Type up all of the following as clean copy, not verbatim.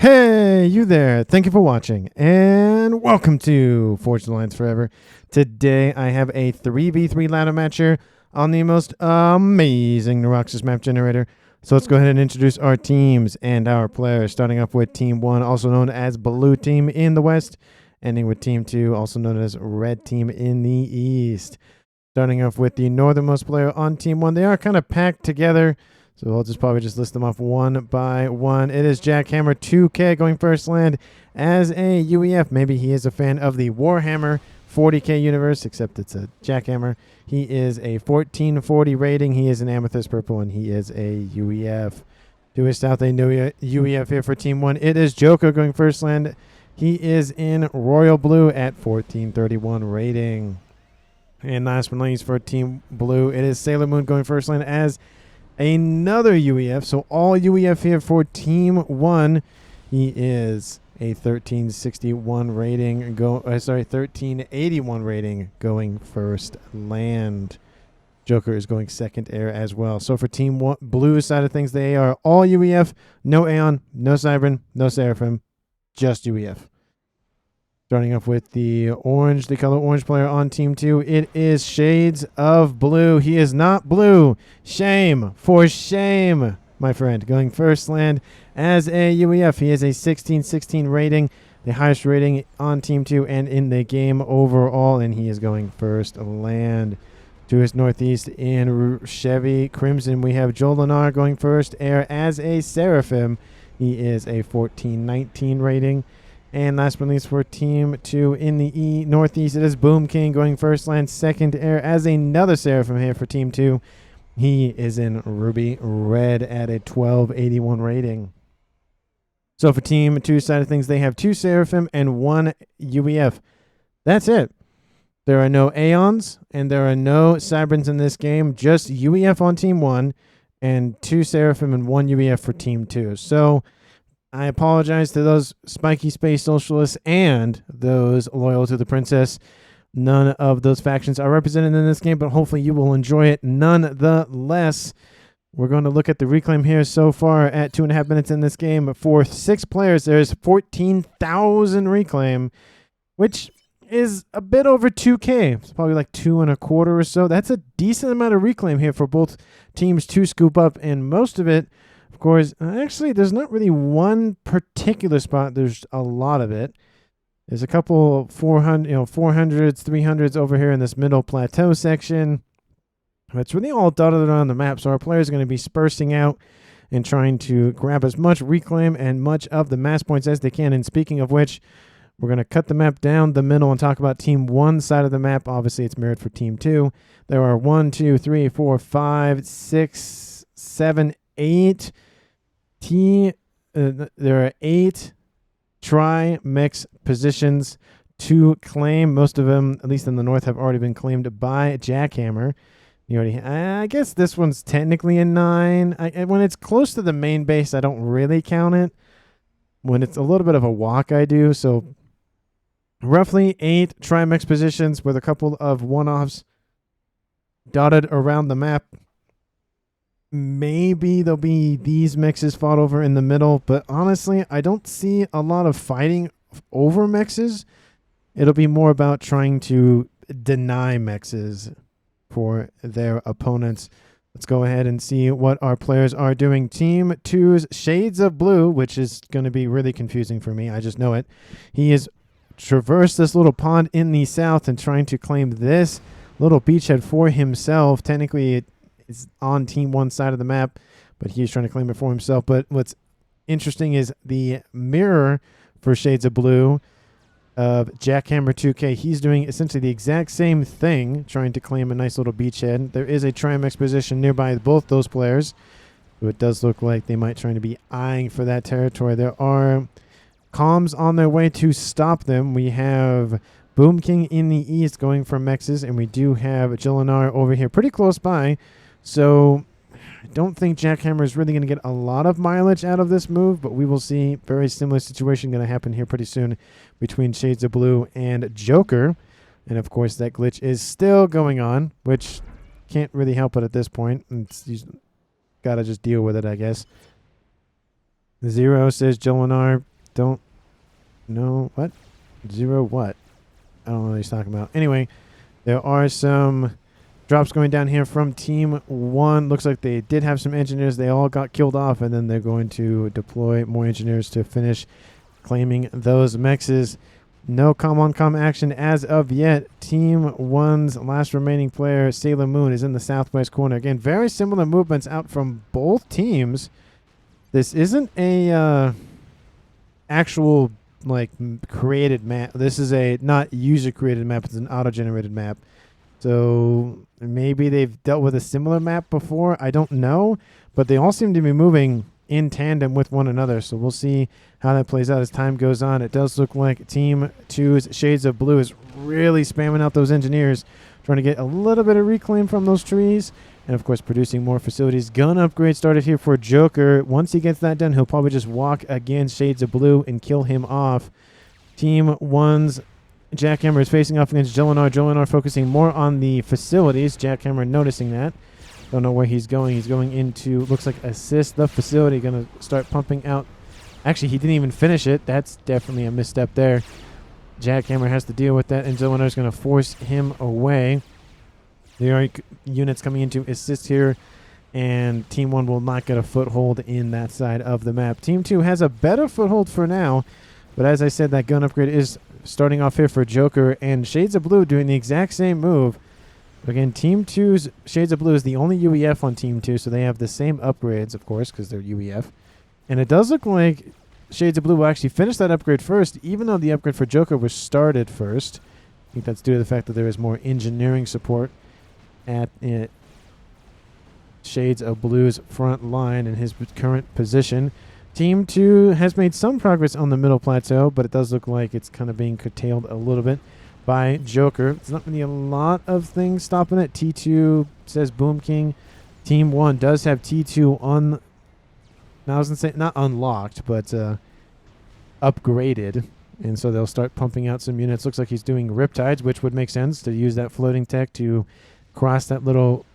Hey, you there. Thank you for watching, and welcome to Forged Alliance Forever. Today, I have a 3v3 ladder match here on the most amazing Neuroxys map generator. So let's go ahead and introduce our teams and our players, starting off with Team 1, also known as Blue Team in the West, ending with Team 2, also known as Red Team in the East. Starting off with the northernmost player on Team 1. They are kind of packed together, so we'll probably just list them off one by one. It is Jackhammer 2K going first land as a UEF. Maybe he is a fan of the Warhammer 40K universe, except it's a Jackhammer. He is a 1440 rating. He is an Amethyst Purple, and he is a UEF. To his south, a new UEF here for Team 1. It is Joker going first land. He is in Royal Blue at 1431 rating. And last but not least for Team Blue, it is Sailor Moon going first land as another UEF. So all UEF here for Team 1. He is a 1361 rating. 1381 rating going first land. Joker is going second air as well. So for Team 1, Blue side of things, they are all UEF. No Aeon, no Cybran, no Seraphim, just UEF. Starting off with the color orange player on Team 2, it is Shades of Blue. He is not blue. Shame for shame, my friend. Going first land as a UEF. He is a 1616 rating, the highest rating on Team 2 and in the game overall, and he is going first land. To his northeast in Chevy Crimson, we have Jolinar going first air as a Seraphim. He is a 1419 rating. And last but not least for Team 2 in the northeast, it is Boom King going first land, second air as another Seraphim here for Team 2. He is in Ruby Red at a 1281 rating. So for Team 2 side of things, they have 2 Seraphim and 1 UEF. That's it. There are no Aeons and there are no Cybrans in this game, just UEF on Team 1 and 2 Seraphim and 1 UEF for Team 2. So I apologize to those spiky space socialists and those loyal to the princess. None of those factions are represented in this game, but hopefully you will enjoy it nonetheless. We're going to look at the reclaim here so far at 2.5 minutes in this game. For 6 players, there's 14,000 reclaim, which is a bit over 2K. It's probably like 2.25 or so. That's a decent amount of reclaim here for both teams to scoop up, and most of it, of course, actually, there's not really one particular spot. There's a lot of it. There's a couple 400s, 300s over here in this middle plateau section. It's really all dotted around the map, so our players are going to be spursing out and trying to grab as much reclaim and much of the mass points as they can. And speaking of which, we're going to cut the map down the middle and talk about Team 1 side of the map. Obviously, it's mirrored for Team 2. There are 1, 2, 3, 4, 5, 6, 7, 8. There are 8 tri-mix positions to claim. Most of them, at least in the north, have already been claimed by Jackhammer. I guess this one's technically a 9. When it's close to the main base, I don't really count it. When it's a little bit of a walk, I do. So roughly 8 tri-mix positions with a couple of one-offs dotted around the map. Maybe there'll be these mixes fought over in the middle, but honestly, I don't see a lot of fighting over mixes. It'll be more about trying to deny mixes for their opponents. Let's go ahead and see what our players are doing. Team 2's Shades of Blue, which is going to be really confusing for me. I just know it. He has traversed this little pond in the south and trying to claim this little beachhead for himself. Technically, it's on Team 1 side of the map, but he's trying to claim it for himself. But what's interesting is the mirror for Shades of Blue of Jackhammer 2K. He's doing essentially the exact same thing, trying to claim a nice little beachhead. There is a Trimex position nearby both those players, so it does look like they might try to be eyeing for that territory. There are comms on their way to stop them. We have Boom King in the east going for Mexes, and we do have Jolinar over here pretty close by. So I don't think Jackhammer is really going to get a lot of mileage out of this move, but we will see. Very similar situation going to happen here pretty soon between Shades of Blue and Joker. And, of course, that glitch is still going on, which can't really help it at this point. You got to just deal with it, I guess. Zero says Jolinar don't know what. 0 what? I don't know what he's talking about. Anyway, there are some drops going down here from Team 1. Looks like they did have some engineers. They all got killed off, and then they're going to deploy more engineers to finish claiming those mechs. No com-on-com action as of yet. Team 1's last remaining player, Sailor Moon, is in the southwest corner. Again, very similar movements out from both teams. This isn't a actual like created map. This is a not user-created map. It's an auto-generated map. So maybe they've dealt with a similar map before. I don't know. But they all seem to be moving in tandem with one another. So we'll see how that plays out as time goes on. It does look like Team 2's Shades of Blue is really spamming out those engineers, trying to get a little bit of reclaim from those trees. And, of course, producing more facilities. Gun upgrade started here for Joker. Once he gets that done, he'll probably just walk against Shades of Blue and kill him off. Team 1's Jackhammer is facing off against Jolinar. Jolinar focusing more on the facilities. Jackhammer noticing that. Don't know where he's going. He's going into, looks like, assist the facility. Going to start pumping out. Actually, he didn't even finish it. That's definitely a misstep there. Jackhammer has to deal with that, and Jolinar is going to force him away. There are units coming in to assist here, and Team 1 will not get a foothold in that side of the map. Team 2 has a better foothold for now, but as I said, that gun upgrade is starting off here for Joker, and Shades of Blue doing the exact same move. Again, Team 2's Shades of Blue is the only UEF on Team 2, so they have the same upgrades, of course, because they're UEF. And it does look like Shades of Blue will actually finish that upgrade first, even though the upgrade for Joker was started first. I think that's due to the fact that there is more engineering support at Shades of Blue's front line in his current position. Team 2 has made some progress on the middle plateau, but it does look like it's kind of being curtailed a little bit by Joker. There's not really a lot of things stopping it. T2 says Boom King. Team 1 does have T2 now I was going to say not unlocked, but upgraded. And so they'll start pumping out some units. Looks like he's doing Riptides, which would make sense to use that floating tech to cross that little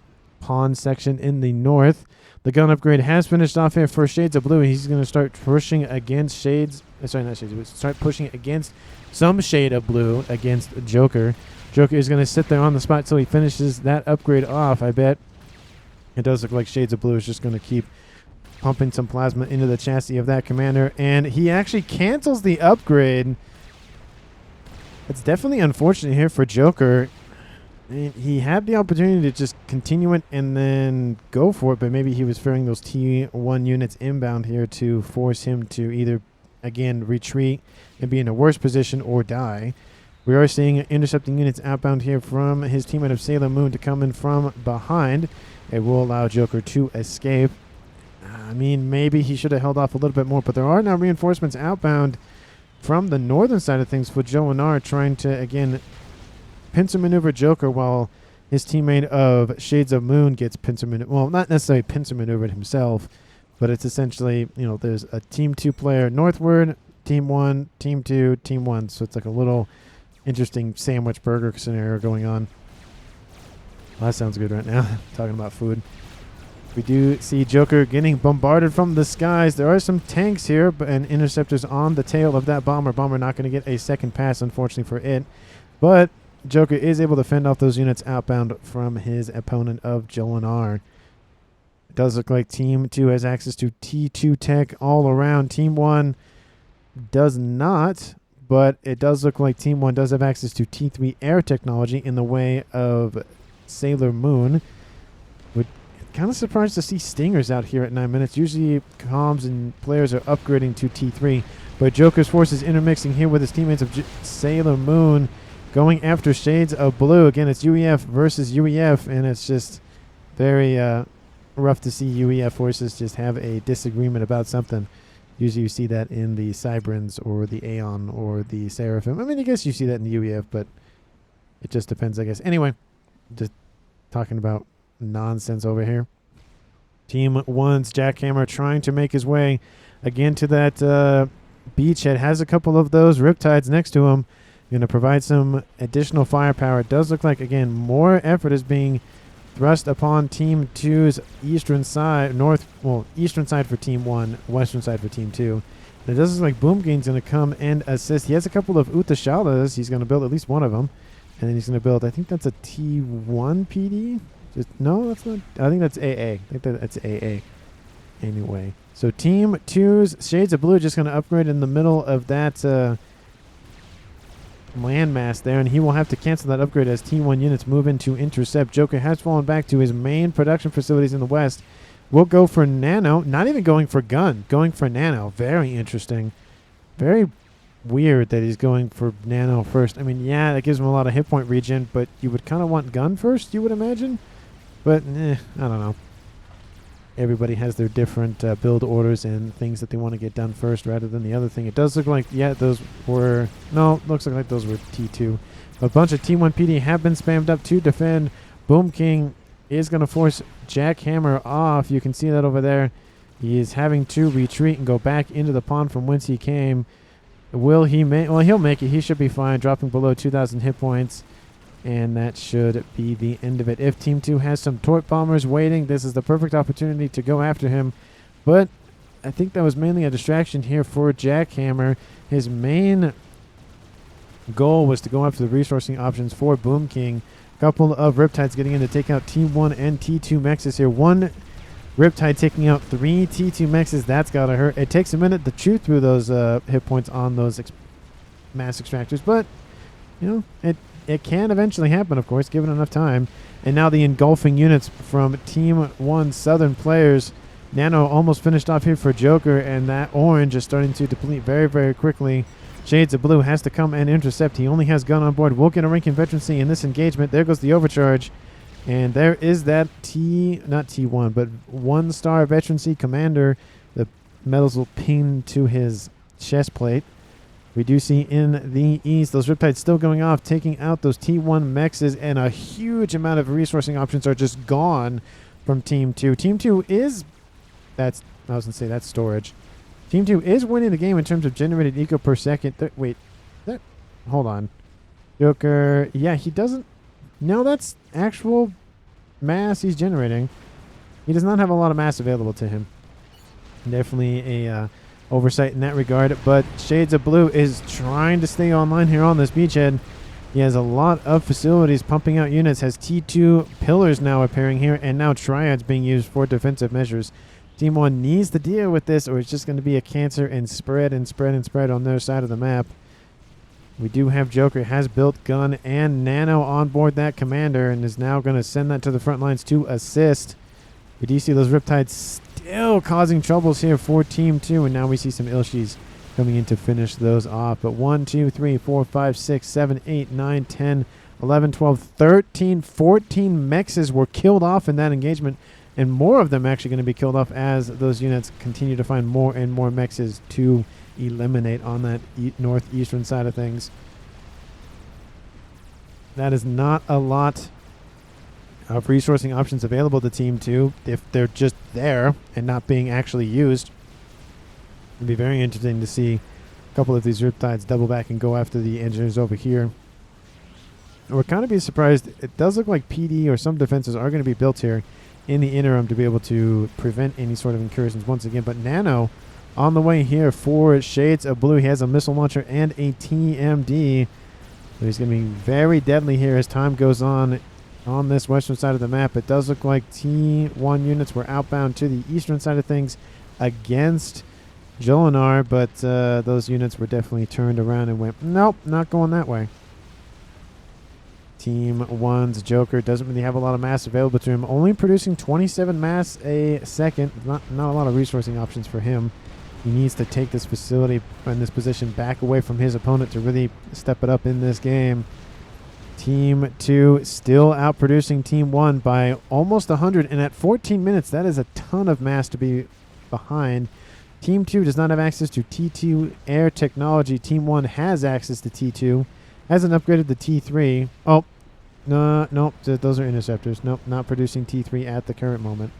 pond section in the north. The gun upgrade has finished off here for Shades of Blue. He's going to start pushing against start pushing against some Shade of Blue against Joker. Joker is going to sit there on the spot till he finishes that upgrade off, I bet. It does look like Shades of Blue is just going to keep pumping some plasma into the chassis of that commander, and he actually cancels the upgrade. It's definitely unfortunate here for Joker. He had the opportunity to just continue it and then go for it, but maybe he was fearing those T1 units inbound here to force him to either, again, retreat and be in a worse position or die. We are seeing intercepting units outbound here from his teammate of Sailor Moon to come in from behind. It will allow Joker to escape. I mean, maybe he should have held off a little bit more, but there are now reinforcements outbound from the northern side of things for Jolinar, trying to, again, pincer maneuver Joker while his teammate of Shades of Moon gets pincer maneuvered. Well, not necessarily pincer maneuvered himself, but it's essentially, there's a Team 2 player northward, Team 1, Team 2, Team 1. So it's like a little interesting sandwich burger scenario going on. Well, that sounds good right now, talking about food. We do see Joker getting bombarded from the skies. There are some tanks here and interceptors on the tail of that bomber. Bomber not going to get a second pass, unfortunately, for it. But Joker is able to fend off those units outbound from his opponent of Jolinar. It does look like Team 2 has access to T2 tech all around. Team 1 does not, but it does look like Team 1 does have access to T3 air technology in the way of Sailor Moon. Kind of surprised to see Stingers out here at 9 minutes. Usually comms and players are upgrading to T3, but Joker's forces intermixing here with his teammates of Sailor Moon, going after Shades of Blue. Again, it's UEF versus UEF, and it's just very rough to see UEF forces just have a disagreement about something. Usually you see that in the Cybrins or the Aeon or the Seraphim. I mean, I guess you see that in the UEF, but it just depends, I guess. Anyway, just talking about nonsense over here. Team 1's Jackhammer trying to make his way again to that beachhead. Has a couple of those Riptides next to him. Going to provide some additional firepower. It does look like, again, more effort is being thrust upon Team 2's eastern side. Eastern side for Team 1, western side for Team 2. It does look like Boom King's going to come and assist. He has a couple of Utashalas. He's going to build at least one of them. And then he's going to build, I think that's a T1 PD? No, that's not. I think that's AA. I think that's AA. Anyway. So Team 2's Shades of Blue just going to upgrade in the middle of that landmass there. And he will have to cancel that upgrade as T1 units move in to intercept. Joker has fallen back to his main production facilities in the west. We'll go for Nano. Not even going for gun. Going for Nano. Very interesting. Very weird that he's going for Nano first. I mean, yeah, that gives him a lot of hit point regen, but you would kind of want gun first, you would imagine. But, I don't know. Everybody has their different build orders and things that they want to get done first rather than the other thing. It does look like, yeah, those were... No, looks like those were T2. A bunch of T1 PD have been spammed up to defend. Boom King is going to force Jackhammer off. You can see that over there. He is having to retreat and go back into the pond from whence he came. Will he make... Well, he'll make it. He should be fine, dropping below 2,000 hit points. And that should be the end of it. If Team 2 has some Tort Bombers waiting, this is the perfect opportunity to go after him. But I think that was mainly a distraction here for Jackhammer. His main goal was to go after the resourcing options for Boom King. A couple of Riptides getting in to take out T1 and T2 Mechs here. One Riptide taking out 3 T2 Mechs. That's got to hurt. It takes a minute to chew through those hit points on those mass extractors. But, you know, it can eventually happen, of course, given enough time. And now the engulfing units from Team 1 Southern players. Nano almost finished off here for Joker, and that orange is starting to deplete very, very quickly. Shades of Blue has to come and intercept. He only has gun on board. We'll get a ranking veterancy in this engagement. There goes the overcharge. And there is that not T1, but 1-star veterancy commander. The medals will pin to his chest plate. We do see in the east those Riptides still going off, taking out those T1 Mechs, and a huge amount of resourcing options are just gone from Team 2. Team 2 is... I was going to say that's storage. Team 2 is winning the game in terms of generated eco per second. Hold on. Joker, yeah, he doesn't... No, that's actual mass he's generating. He does not have a lot of mass available to him. Definitely a... oversight in that regard, but Shades of Blue is trying to stay online here on this beachhead. He has a lot of facilities pumping out units, has T2 pillars now appearing here, and now triads being used for defensive measures. Team 1 needs to deal with this, or it's just going to be a cancer and spread and spread and spread on their side of the map. We do have Joker has built gun and Nano on board that commander and is now going to send that to the front lines to assist. We do see those Riptides still causing troubles here for Team 2, and now we see some Ilshis coming in to finish those off. But 1, 2, 3, 4, 5, 6, 7, 8, 9, 10, 11, 12, 13, 14 Mechs were killed off in that engagement, and more of them actually going to be killed off as those units continue to find more and more Mechs to eliminate on that northeastern side of things. That is not a lot of resourcing options available to Team 2 if they're just there and not being actually used. It'd be very interesting to see a couple of these Riptides double back and go after the engineers over here. We're kind of be surprised. It does look like PD or some defenses are going to be built here in the interim to be able to prevent any sort of incursions once again. But Nano on the way here for Shades of Blue. He has a missile launcher and a TMD. So he's going to be very deadly here as time goes on this western side of the map. It does look like T1 units were outbound to the eastern side of things against Jolinar, but those units were definitely turned around and went, nope, not going that way. Team 1's Joker doesn't really have a lot of mass available to him, only producing 27 mass a second. Not a lot of resourcing options for him. He needs to take this facility and this position back away from his opponent to really step it up in this game. Team 2 still outproducing Team 1 by almost 100, and at 14 minutes, that is a ton of mass to be behind. Team 2 does not have access to T2 air technology. Team 1 has access to T2, hasn't upgraded the T3. Oh, no, those are interceptors. Nope, not producing T3 at the current moment.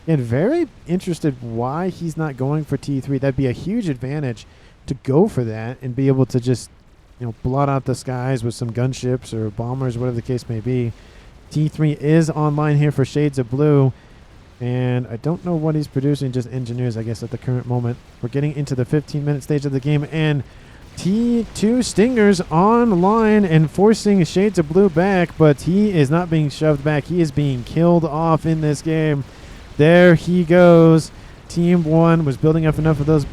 And very interested why he's not going for T3. That'd be a huge advantage to go for that and be able to just, blot out the skies with some gunships or bombers, whatever the case may be. T3 is online here for Shades of Blue. And I don't know what he's producing, just engineers, I guess, at the current moment. We're getting into the 15-minute stage of the game, and T2 Stingers online and forcing Shades of Blue back, but he is not being shoved back. He is being killed off in this game. There he goes. Team 1 was building up enough of those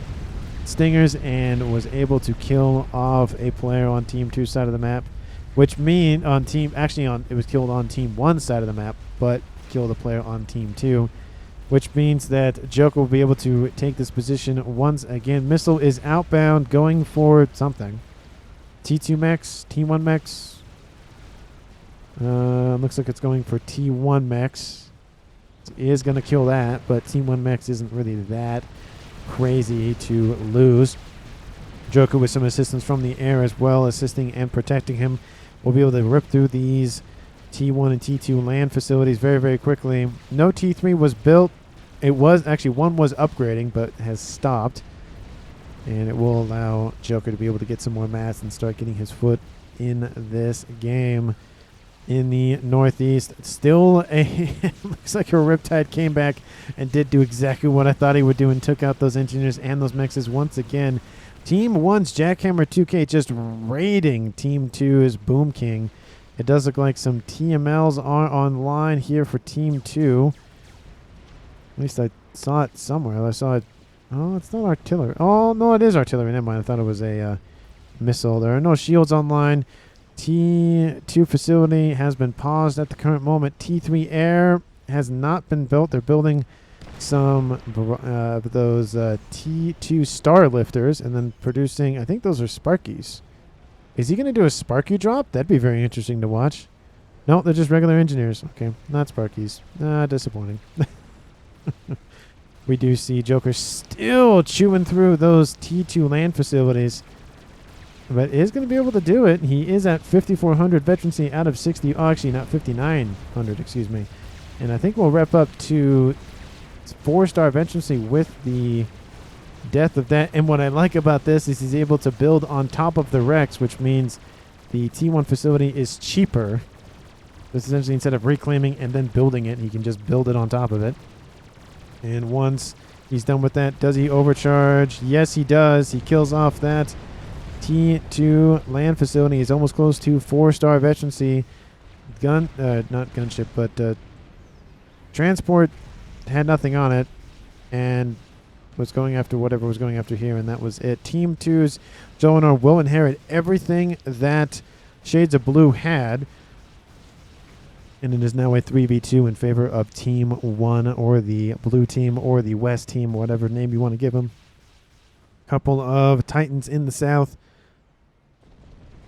Stingers and was able to kill off a player on Team 2 side of the map, which mean on team, actually on, it was killed on Team 1 side of the map, but killed a player on Team 2, which means that Joker will be able to take this position once again. Missile is outbound, going for something. T2 Mechs, T1 Mechs. Looks like it's going for T1 Mechs. It is going to kill that, but T1 Mechs isn't really that crazy to lose. Joker with some assistance from the air as well, assisting and protecting him, will be able to rip through these T1 and T2 land facilities very, very quickly. No T3 was built. It was actually, one was upgrading, but has stopped. And it will allow Joker to be able to get some more mass and start getting his foot in this game. In the Northeast, still a looks like a Riptide came back and did do exactly what I thought he would do and took out those engineers and those mexes once again. Team 1's Jackhammer 2K just raiding Team 2's Boom King. It does look like some TMLs are online here for Team 2. At least I saw it somewhere. I saw it. Oh, it's not artillery. Oh, no, it is artillery. Never mind. I thought it was a missile. There are no shields online. T2 facility has been paused at the current moment. T3 air has not been built. They're building some of those T2 star lifters and then producing, I think those are Sparkies. Is he going to do a Sparky drop? That'd be very interesting to watch. No, they're just regular engineers. Okay, not Sparkies. Disappointing. We do see Joker still chewing through those T2 land facilities, but is going to be able to do it. He is at 5,400 veterancy out of 60. Oh, actually, not 5,900, excuse me. And I think we'll rep up to 4-star veterancy with the death of that. And what I like about this is he's able to build on top of the Rex, which means the T1 facility is cheaper. This essentially, instead of reclaiming and then building it, he can just build it on top of it. And once he's done with that, does he overcharge? Yes, he does. He kills off that T2 land facility. He's almost close to 4-star veterancy. Not gunship, but transport had nothing on it and was going after whatever was going after here, and that was it. Team 2's Jolinar will inherit everything that Shades of Blue had, and it is now a 3v2 in favor of Team 1, or the blue team, or the west team, whatever name you want to give them. Couple of Titans in the south.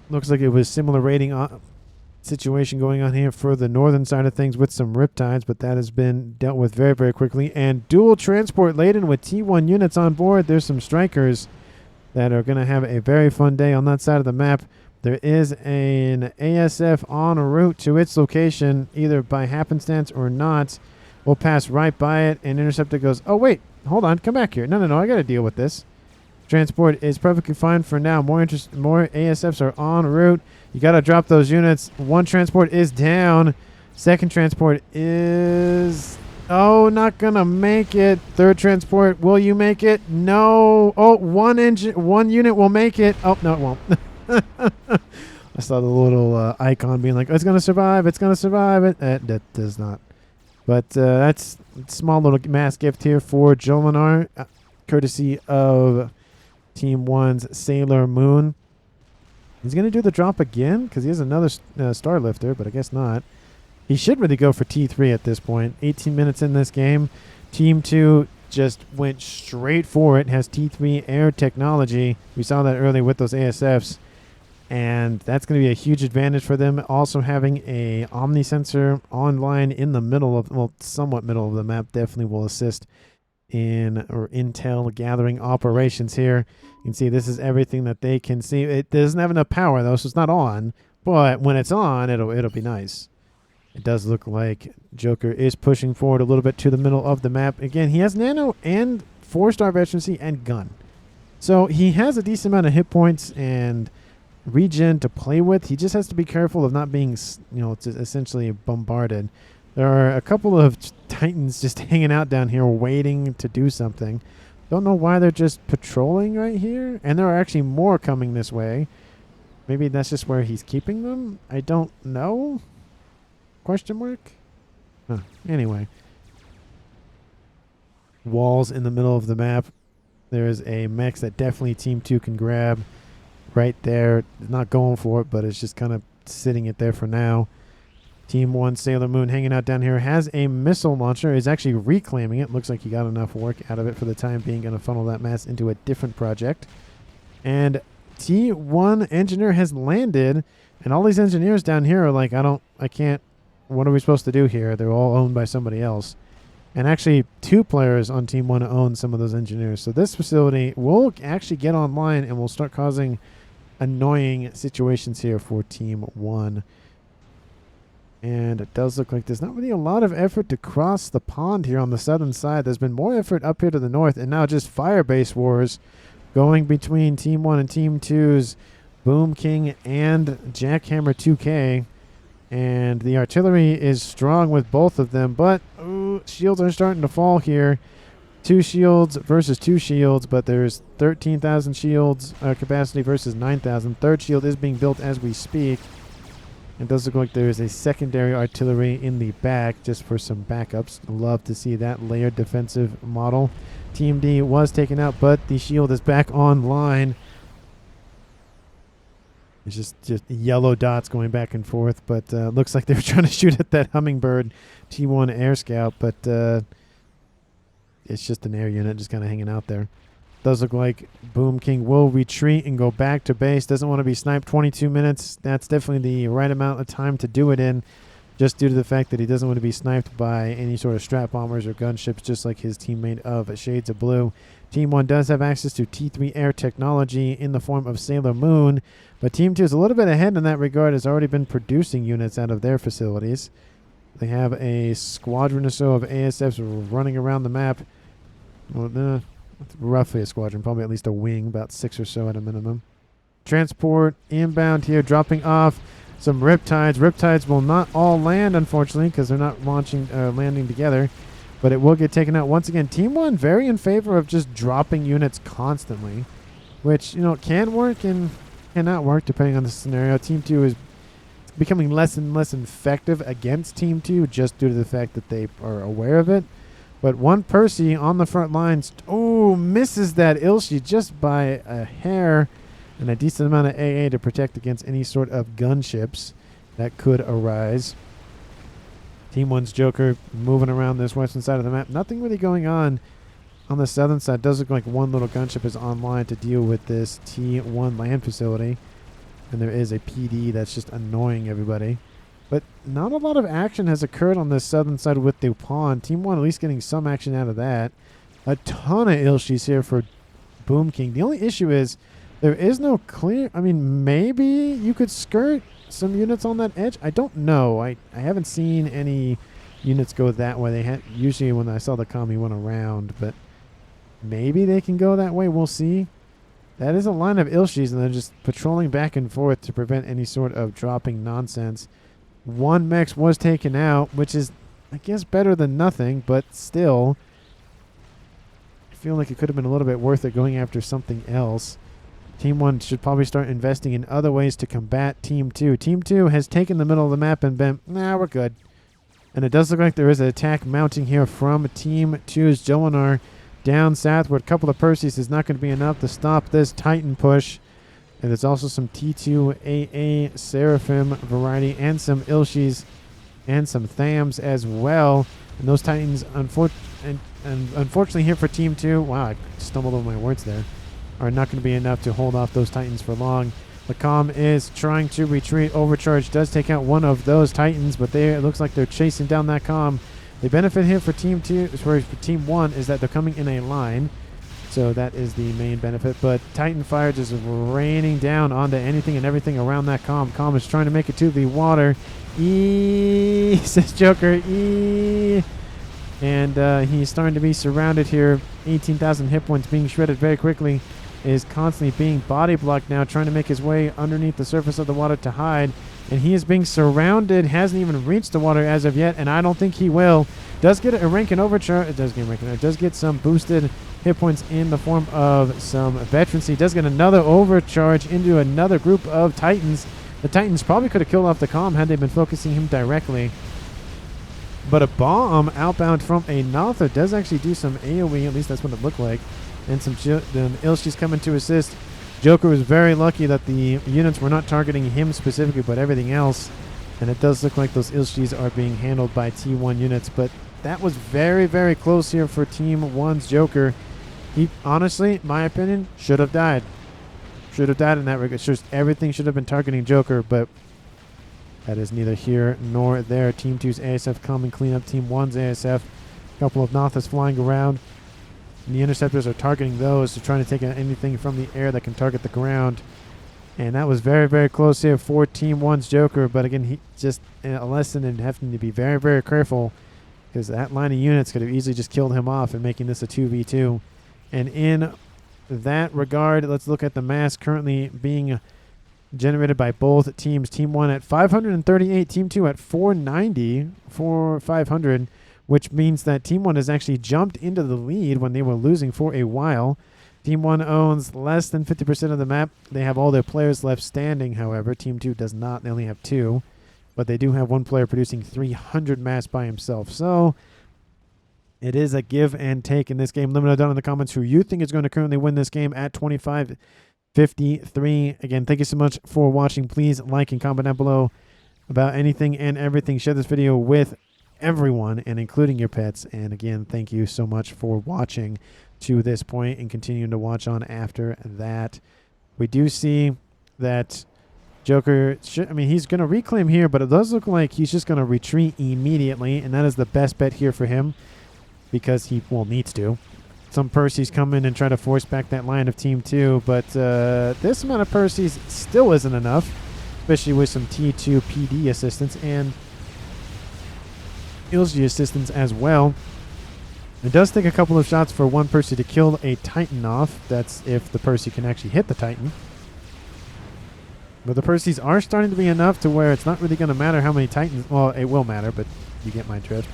Looks like it was similar rating situation going on here for the northern side of things with some Riptides, but that has been dealt with very, very quickly. And dual transport laden with T1 units on board. There's some strikers that are going to have a very fun day on that side of the map. There is an ASF en route to its location, either by happenstance or not. We'll pass right by it, and Interceptor goes, oh, wait, hold on, come back here. No, I got to deal with this. Transport is perfectly fine for now. More ASFs are en route. You got to drop those units. One transport is down. Second transport is... oh, not going to make it. Third transport, will you make it? No. Oh, one unit will make it. Oh, no, it won't. I saw the little icon being like, oh, it's going to survive. It's going to survive. That does not. But that's a small little mass gift here for Jolinar, courtesy of Team 1's Sailor Moon. He's going to do the drop again because he has another star lifter, but I guess not. He should really go for T3 at this point. 18 minutes in this game. Team 2 just went straight for it. Has T3 air technology. We saw that earlier with those ASFs. And that's going to be a huge advantage for them. Also having a Omni sensor online in the middle of, well, somewhat middle of the map definitely will assist in intel gathering operations here. You can see this is everything that they can see. It doesn't have enough power though, so it's not on. But when it's on, it'll be nice. It does look like Joker is pushing forward a little bit to the middle of the map. Again, he has nano and 4-star veterancy and gun. So he has a decent amount of hit points and regen to play with. He just has to be careful of not being, it's essentially bombarded. There are a couple of Titans just hanging out down here waiting to do something. Don't know why they're just patrolling right here. And there are actually more coming this way. Maybe that's just where he's keeping them? I don't know. Question mark? Huh. Anyway. Walls in the middle of the map. There is a Mechs that definitely Team 2 can grab right there. Not going for it, but it's just kind of sitting it there for now. Team 1 Sailor Moon hanging out down here has a missile launcher. Is actually reclaiming it. Looks like he got enough work out of it for the time being. Going to funnel that mass into a different project. And T1 engineer has landed. And all these engineers down here are like, I can't, what are we supposed to do here? They're all owned by somebody else. And actually, 2 players on Team 1 own some of those engineers. So this facility will actually get online and will start causing annoying situations here for Team 1. And it does look like there's not really a lot of effort to cross the pond here on the southern side. There's been more effort up here to the north, and now just fire-based wars going between Team 1 and Team 2's Boom King and Jackhammer 2K. And the artillery is strong with both of them, but shields are starting to fall here. 2 shields versus 2 shields, but there's 13,000 shields capacity versus 9,000. Third shield is being built as we speak. It does look like there is a secondary artillery in the back just for some backups. Love to see that layered defensive model. Team D was taken out, but the shield is back online. It's just yellow dots going back and forth, but looks like they were trying to shoot at that Hummingbird T1 Air Scout, but it's just an air unit just kind of hanging out there. Does look like Boom King will retreat and go back to base. Doesn't want to be sniped. 22 minutes. That's definitely the right amount of time to do it in, just due to the fact that he doesn't want to be sniped by any sort of strat bombers or gunships, just like his teammate of Shades of Blue. Team 1 does have access to T3 air technology in the form of Sailor Moon, but Team 2 is a little bit ahead in that regard, has already been producing units out of their facilities. They have a squadron or so of ASFs running around the map. Well, roughly a squadron, probably at least a wing, about 6 or so at a minimum. Transport inbound here, dropping off some Riptides. Riptides will not all land, unfortunately, because they're not landing together, but it will get taken out. Once again, Team 1 very in favor of just dropping units constantly, which, can work and cannot work depending on the scenario. Team 2 is becoming less and less effective against Team 2 just due to the fact that they are aware of it. But one Percy on the front lines, misses that Ilshi just by a hair, and a decent amount of AA to protect against any sort of gunships that could arise. Team 1's Joker moving around this western side of the map. Nothing really going on the southern side. Does look like one little gunship is online to deal with this T1 land facility. And there is a PD that's just annoying everybody. But not a lot of action has occurred on the southern side with the pond. Team 1 at least getting some action out of that. A ton of Ilshis here for Boom King. The only issue is there is no clear... I mean, maybe you could skirt some units on that edge. I don't know. I haven't seen any units go that way. They had usually when I saw the comm, he went around. But maybe they can go that way. We'll see. That is a line of Ilshis, and they're just patrolling back and forth to prevent any sort of dropping nonsense. 1 Mechs was taken out, which is, I guess, better than nothing, but still, I feel like it could have been a little bit worth it going after something else. Team 1 should probably start investing in other ways to combat Team 2. Team 2 has taken the middle of the map and been, we're good. And it does look like there is an attack mounting here from Team 2's Jolinar down southward. A couple of Percys is not going to be enough to stop this Titan push. And there's also some T2AA Seraphim variety and some Ilshis and some Thams as well. And those Titans, unfortunately here for Team 2, wow, I stumbled over my words there, are not going to be enough to hold off those Titans for long. The comm is trying to retreat. Overcharge does take out one of those Titans, but it looks like they're chasing down that comm. The benefit here for Team 2, for Team 1, is that they're coming in a line. So that is the main benefit. But Titan fire just raining down onto anything and everything around that comm. Comm is trying to make it to the water. Says Joker. And he's starting to be surrounded here. 18,000 hit points being shredded very quickly. Is constantly being body blocked now, trying to make his way underneath the surface of the water to hide. And he is being surrounded, hasn't even reached the water as of yet, and I don't think he will. Does get a rank and overcharge. It does get a rank and it does get some boosted hit points in the form of some veterancy. Does get another overcharge into another group of Titans. The Titans probably could have killed off the comm had they been focusing him directly. But a bomb outbound from a Nother does actually do some AoE, at least that's what it looked like. And some Ilshi's coming to assist. Joker was very lucky that the units were not targeting him specifically, but everything else. And it does look like those Ilshis are being handled by T1 units. But that was very, very close here for Team 1's Joker. He, honestly, in my opinion, should have died. Should have died in that regard. Just everything should have been targeting Joker, but that is neither here nor there. Team 2's ASF come and clean up Team 1's ASF. A couple of Nothas flying around. And the interceptors are targeting those, so trying to take anything from the air that can target the ground. And that was very, very close here for Team 1's Joker. But again, he just a lesson in having to be very, very careful, because that line of units could have easily just killed him off and making this a 2v2. And in that regard, let's look at the mass currently being generated by both teams. Team 1 at 538, Team 2 at 490 for 500, which means that Team 1 has actually jumped into the lead when they were losing for a while. Team 1 owns less than 50% of the map. They have all their players left standing, however. Team 2 does not. They only have 2. But they do have one player producing 300 mass by himself. So it is a give and take in this game. Let me know down in the comments who you think is going to currently win this game at 25-53. Again, thank you so much for watching. Please like and comment down below about anything and everything. Share this video with everyone and including your pets. And again, thank you so much for watching to this point and continuing to watch on after that. We do see that Joker, he's going to reclaim here, but it does look like he's just going to retreat immediately, and that is the best bet here for him because he, needs to. Some Percy's come in and try to force back that line of Team 2, but this amount of Percy's still isn't enough, especially with some T2 PD assistance and Ilgi assistance as well. It does take a couple of shots for one Percy to kill a Titan off. That's if the Percy can actually hit the Titan. But the Percys are starting to be enough to where it's not really going to matter how many Titans. Well, it will matter, but you get my drift.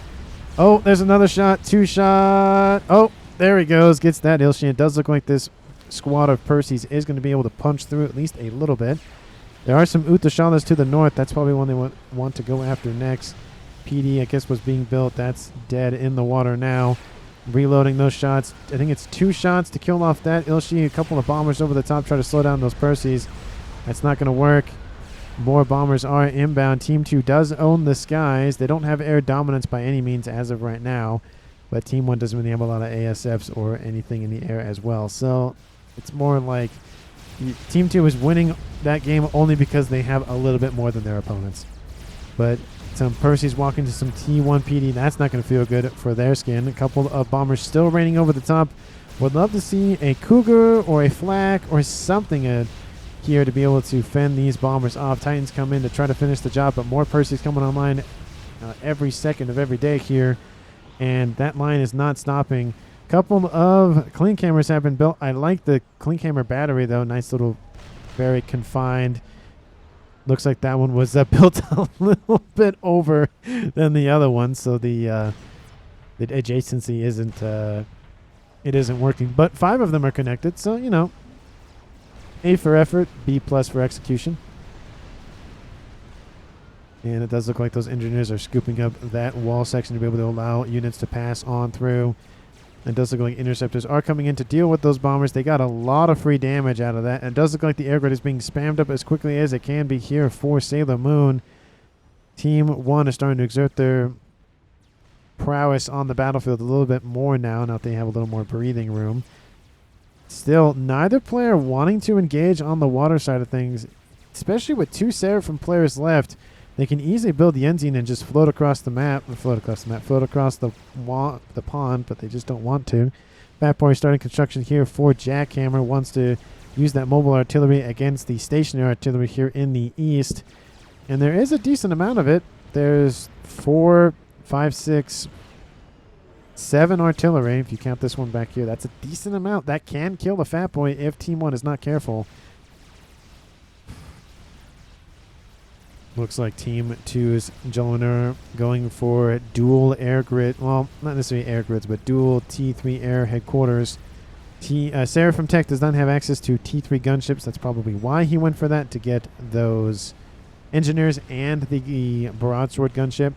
Oh, there's another shot. 2 shot. Oh, there he goes. Gets that Ilshi. It does look like this squad of Percys is going to be able to punch through at least a little bit. There are some Utashalas to the north. That's probably one they want to go after next. PD, I guess, was being built. That's dead in the water now. Reloading those shots. I think it's 2 shots to kill off that Ilshi. A couple of bombers over the top try to slow down those Percys. That's not going to work. More bombers are inbound. Team 2 does own the skies. They don't have air dominance by any means as of right now. But Team 1 doesn't really have a lot of ASFs or anything in the air as well. So it's more like Team 2 is winning that game only because they have a little bit more than their opponents. But some Percy's walking to some T1 PD. That's not going to feel good for their skin. A couple of bombers still raining over the top. Would love to see a Cougar or a Flak or something here to be able to fend these bombers off. Titans come in to try to finish the job, but more Percy's coming online every second of every day here. And that line is not stopping. A couple of clean cameras have been built. I like the clean camera battery, though. Nice little, very confined. Looks like that one was built a little bit over than the other one, so the adjacency isn't it isn't working. But 5 of them are connected, so you know, A for effort, B plus for execution. And it does look like those engineers are scooping up that wall section to be able to allow units to pass on through. It does look like interceptors are coming in to deal with those bombers. They got a lot of free damage out of that. And it does look like the air grid is being spammed up as quickly as it can be here for Sailor Moon. Team 1 is starting to exert their prowess on the battlefield a little bit more now that they have a little more breathing room. Still, neither player wanting to engage on the water side of things, especially with 2 Seraphim players left. They can easily build the Enzine and just float across the float across the pond, but they just don't want to. Fat Boy starting construction here for Jackhammer. Wants to use that mobile artillery against the stationary artillery here in the east. And there is a decent amount of it. There's 4, 5, 6, 7 artillery. If you count this one back here, that's a decent amount. That can kill the Fat Boy if Team 1 is not careful. Looks like Team 2's Jolinar going for dual air grid. Well, not necessarily air grids, but dual T3 air headquarters. Seraphim Tech does not have access to T3 gunships. That's probably why he went for that, to get those engineers and the broadsword gunship.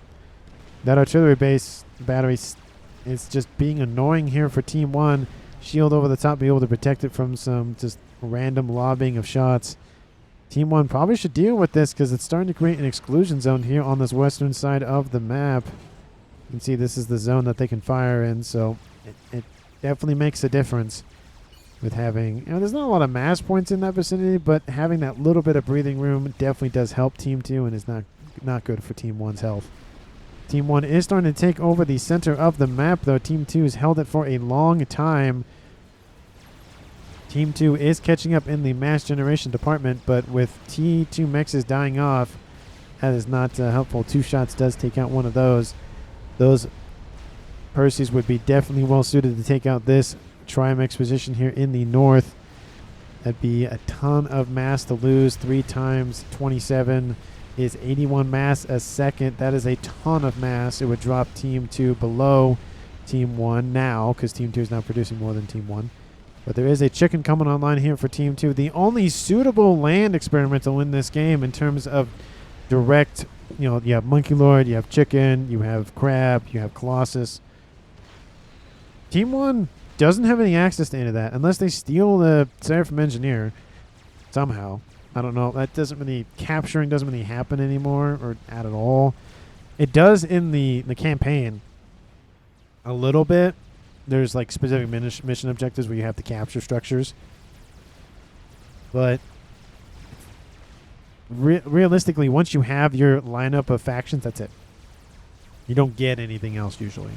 That artillery base battery is just being annoying here for Team 1. Shield over the top, be able to protect it from some just random lobbing of shots. Team 1 probably should deal with this because it's starting to create an exclusion zone here on this western side of the map. You can see this is the zone that they can fire in, so it definitely makes a difference with having... there's not a lot of mass points in that vicinity, but having that little bit of breathing room definitely does help Team 2 and is not good for Team 1's health. Team 1 is starting to take over the center of the map, though. Team 2 has held it for a long time. Team 2 is catching up in the mass generation department, but with T2 Mechs dying off, that is not helpful. 2 shots does take out one of those. Those Percys would be definitely well suited to take out this Trimex position here in the north. That'd be a ton of mass to lose. 3 times 27 is 81 mass a second. That is a ton of mass. It would drop Team 2 below Team 1 now, because Team 2 is now producing more than Team 1. But there is a chicken coming online here for Team 2. The only suitable land experimental in this game in terms of direct, you have Monkey Lord, you have chicken, you have crab, you have Colossus. Team 1 doesn't have any access to any of that unless they steal the Seraphim Engineer somehow. I don't know. That capturing doesn't really happen anymore or at all. It does in the campaign a little bit. There's like specific mission objectives where you have to capture structures. But realistically, once you have your lineup of factions, that's it. You don't get anything else usually.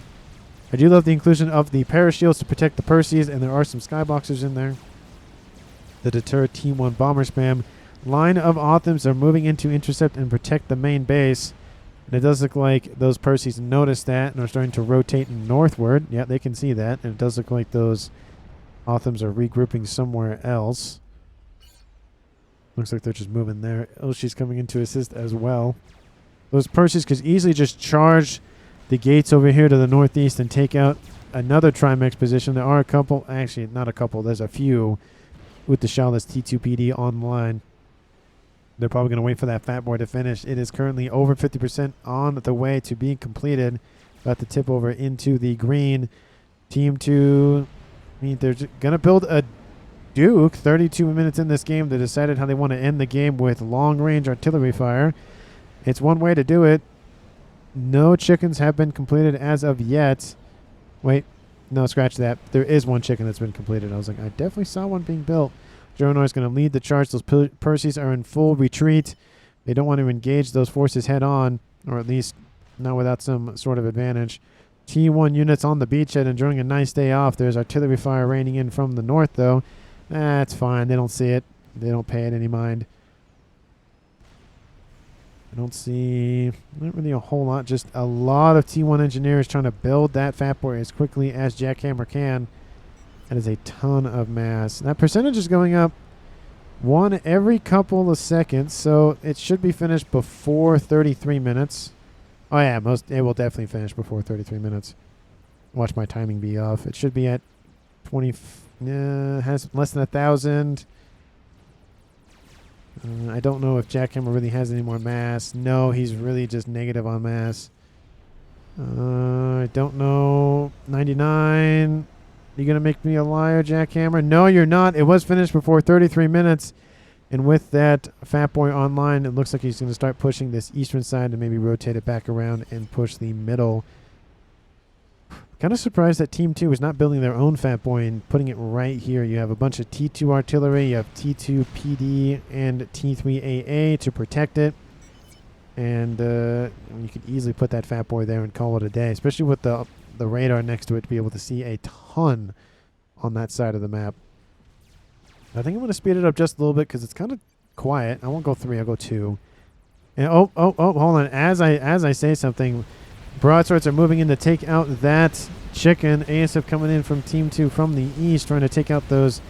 I do love the inclusion of the parashields to protect the Percys, and there are some skyboxers in there to deter Team 1 bomber spam. Line of Othams are moving in to intercept and protect the main base. And it does look like those Percys noticed that and are starting to rotate northward. Yeah, they can see that. And it does look like those Othams are regrouping somewhere else. Looks like they're just moving there. Oh, she's coming in to assist as well. Those Percys could easily just charge the gates over here to the northeast and take out another Trimex position. There are a couple, actually not a couple, there's a few with the Shawless T2PD online. They're probably going to wait for that fat boy to finish. It is currently over 50% on the way to being completed. About to tip over into the green. Team 2, they're going to build a Duke. 32 minutes in this game, they decided how they want to end the game with long-range artillery fire. It's one way to do it. No chickens have been completed as of yet. Wait, no, scratch that. There is one chicken that's been completed. I was like, I definitely saw one being built. Jonar is going to lead the charge. Those Percys are in full retreat. They don't want to engage those forces head on, or at least not without some sort of advantage. T1 units on the beachhead enjoying a nice day off. There's artillery fire raining in from the north, though. That's fine. They don't see it. They don't pay it any mind. I don't see not really a whole lot. Just a lot of T1 engineers trying to build that fat boy as quickly as Jackhammer can. That is a ton of mass. That percentage is going up one every couple of seconds, so it should be finished before 33 minutes. Oh yeah, it will definitely finish before 33 minutes. Watch my timing be off. It should be at 20. Has less than 1,000. I don't know if Jackhammer really has any more mass. No, he's really just negative on mass. I don't know. 99. You gonna make me a liar, Jackhammer? No, you're not. It was finished before 33 minutes. And with that Fat Boy online, it looks like he's going to start pushing this eastern side and maybe rotate it back around and push the middle. Kind of surprised that Team 2 is not building their own Fat Boy and putting it right here. You have a bunch of T2 artillery, you have T2 PD and T3 AA to protect it. And you could easily put that Fat Boy there and call it a day, especially with the radar next to it to be able to see a ton on that side of the map. I think I'm going to speed it up just a little bit because it's kind of quiet. I won't go 3, I'll go 2. And hold on. As I say something, broadswords are moving in to take out that chicken. ASF coming in from Team 2 from the east, trying to take out those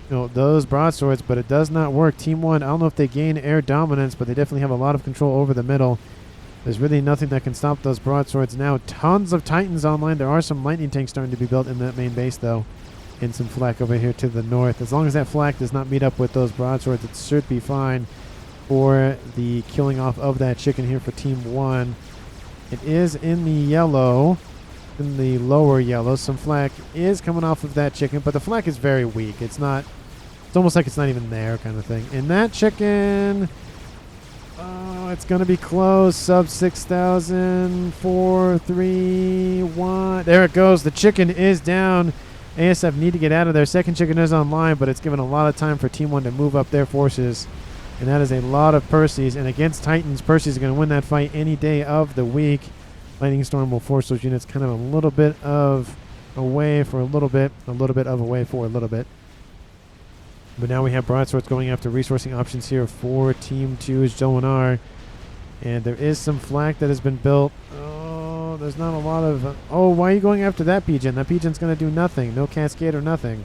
those broadswords, but it does not work. Team 1, I don't know if they gain air dominance, but they definitely have a lot of control over the middle. There's really nothing that can stop those broadswords now. Tons of Titans online. There are some lightning tanks starting to be built in that main base, though. And some flak over here to the north. As long as that flak does not meet up with those broadswords, it should be fine for the killing off of that chicken here for Team 1. It is in the yellow, in the lower yellow. Some flak is coming off of that chicken, but the flak is very weak. It's not, it's almost like it's not even there kind of thing. And that chicken, it's going to be close. Sub 6,000, 4, 3, 1. There it goes. The chicken is down. ASF need to get out of there. Second chicken is online, but it's given a lot of time for Team 1 to move up their forces. And that is a lot of Percys. And against Titans, Percys are going to win that fight any day of the week. Lightning Storm will force those units kind of a little bit of away for a little bit of away for a little bit. But now we have broadswords going after resourcing options here for Team 2's Joanar. And there is some flak that has been built. Oh, there's not a lot of... oh, why are you going after that pigeon? That pigeon's going to do nothing. No cascade or nothing.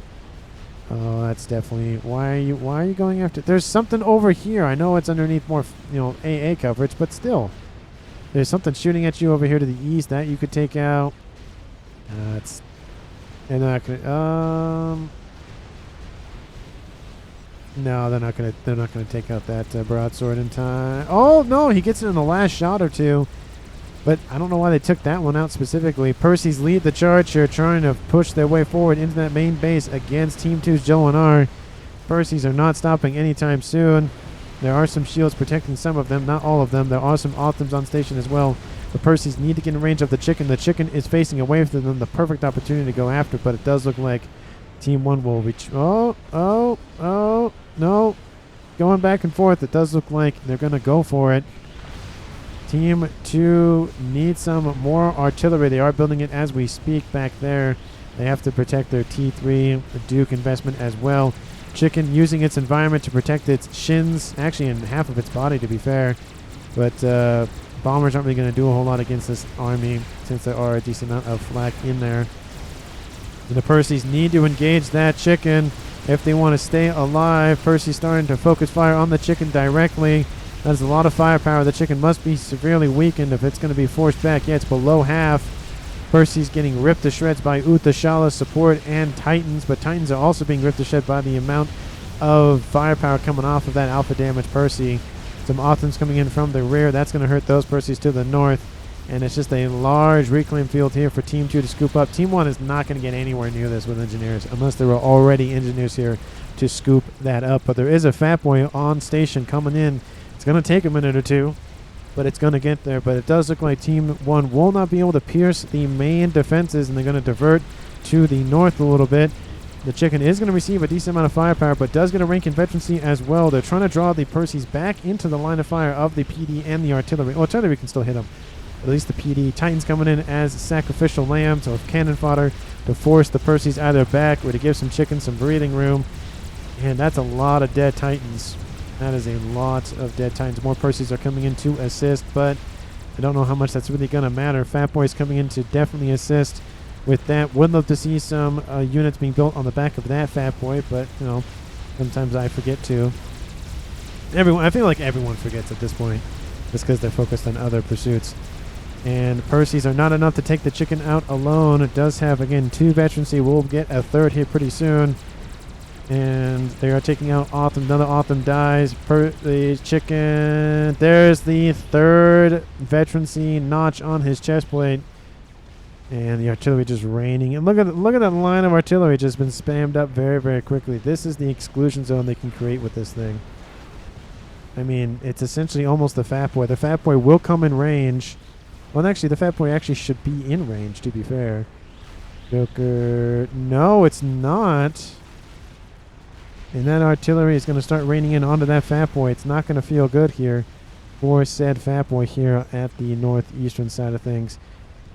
Oh, that's definitely... why are you going after... there's something over here. I know it's underneath more, AA coverage, but still. There's something shooting at you over here to the east that you could take out. It's... they're not going to... no, they're not gonna take out that broadsword in time. Oh no, he gets it in the last shot or two, but I don't know why they took that one out specifically. Percys lead the charge here, trying to push their way forward into that main base against Team 2's Joanar. Percys are not stopping anytime soon. There are some shields protecting some of them, not all of them. There are some Autumns on station as well. The Percys need to get in range of the chicken. The chicken is facing away from them, the perfect opportunity to go after, but it does look like Team 1 will reach... oh, no. Going back and forth. It does look like they're going to go for it. Team 2 needs some more artillery. They are building it as we speak back there. They have to protect their T3 Duke investment as well. Chicken using its environment to protect its shins. Actually, in half of its body, to be fair. But bombers aren't really going to do a whole lot against this army since there are a decent amount of flak in there. And the Percys need to engage that chicken if they want to stay alive. Percy's starting to focus fire on the chicken directly. That is a lot of firepower. The chicken must be severely weakened if it's going to be forced back. Yeah, it's below half. Percy's getting ripped to shreds by Uthashala support and Titans, but Titans are also being ripped to shreds by the amount of firepower coming off of that alpha damage Percy. Some Autumns coming in from the rear. That's going to hurt those Percys to the north. And it's just a large reclaim field here for Team 2 to scoop up. Team 1 is not going to get anywhere near this with engineers unless there were already engineers here to scoop that up. But there is a Fat Boy on station coming in. It's going to take a minute or two, but it's going to get there. But it does look like Team 1 will not be able to pierce the main defenses, and they're going to divert to the north a little bit. The chicken is going to receive a decent amount of firepower, but does get a rank in veterancy as well. They're trying to draw the Percys back into the line of fire of the PD and the artillery. Oh, artillery can still hit them. At least the PD. Titans coming in as sacrificial lambs or cannon fodder to force the Percys either back or to give some chickens some breathing room. And that's a lot of dead Titans. That is a lot of dead Titans. More Percys are coming in to assist, but I don't know how much that's really going to matter. Fat Boy's coming in to definitely assist with that. Would love to see some units being built on the back of that Fat Boy, but, sometimes I forget to. I feel like everyone forgets at this point just because they're focused on other pursuits. And Percys are not enough to take the chicken out alone. It does have, again, 2 veterancy. We'll get a 3rd here pretty soon. And they are taking out Autumn. Another Autumn dies. The chicken. There's the 3rd veterancy notch on his chest plate. And the artillery just raining. And look at that line of artillery just been spammed up very, very quickly. This is the exclusion zone they can create with this thing. I mean, it's essentially almost the Fat Boy. The Fat Boy will come in range. Well, actually, the Fat Boy actually should be in range, to be fair. Joker. No, it's not. And that artillery is going to start raining in onto that Fat Boy. It's not going to feel good here for said Fat Boy here at the northeastern side of things.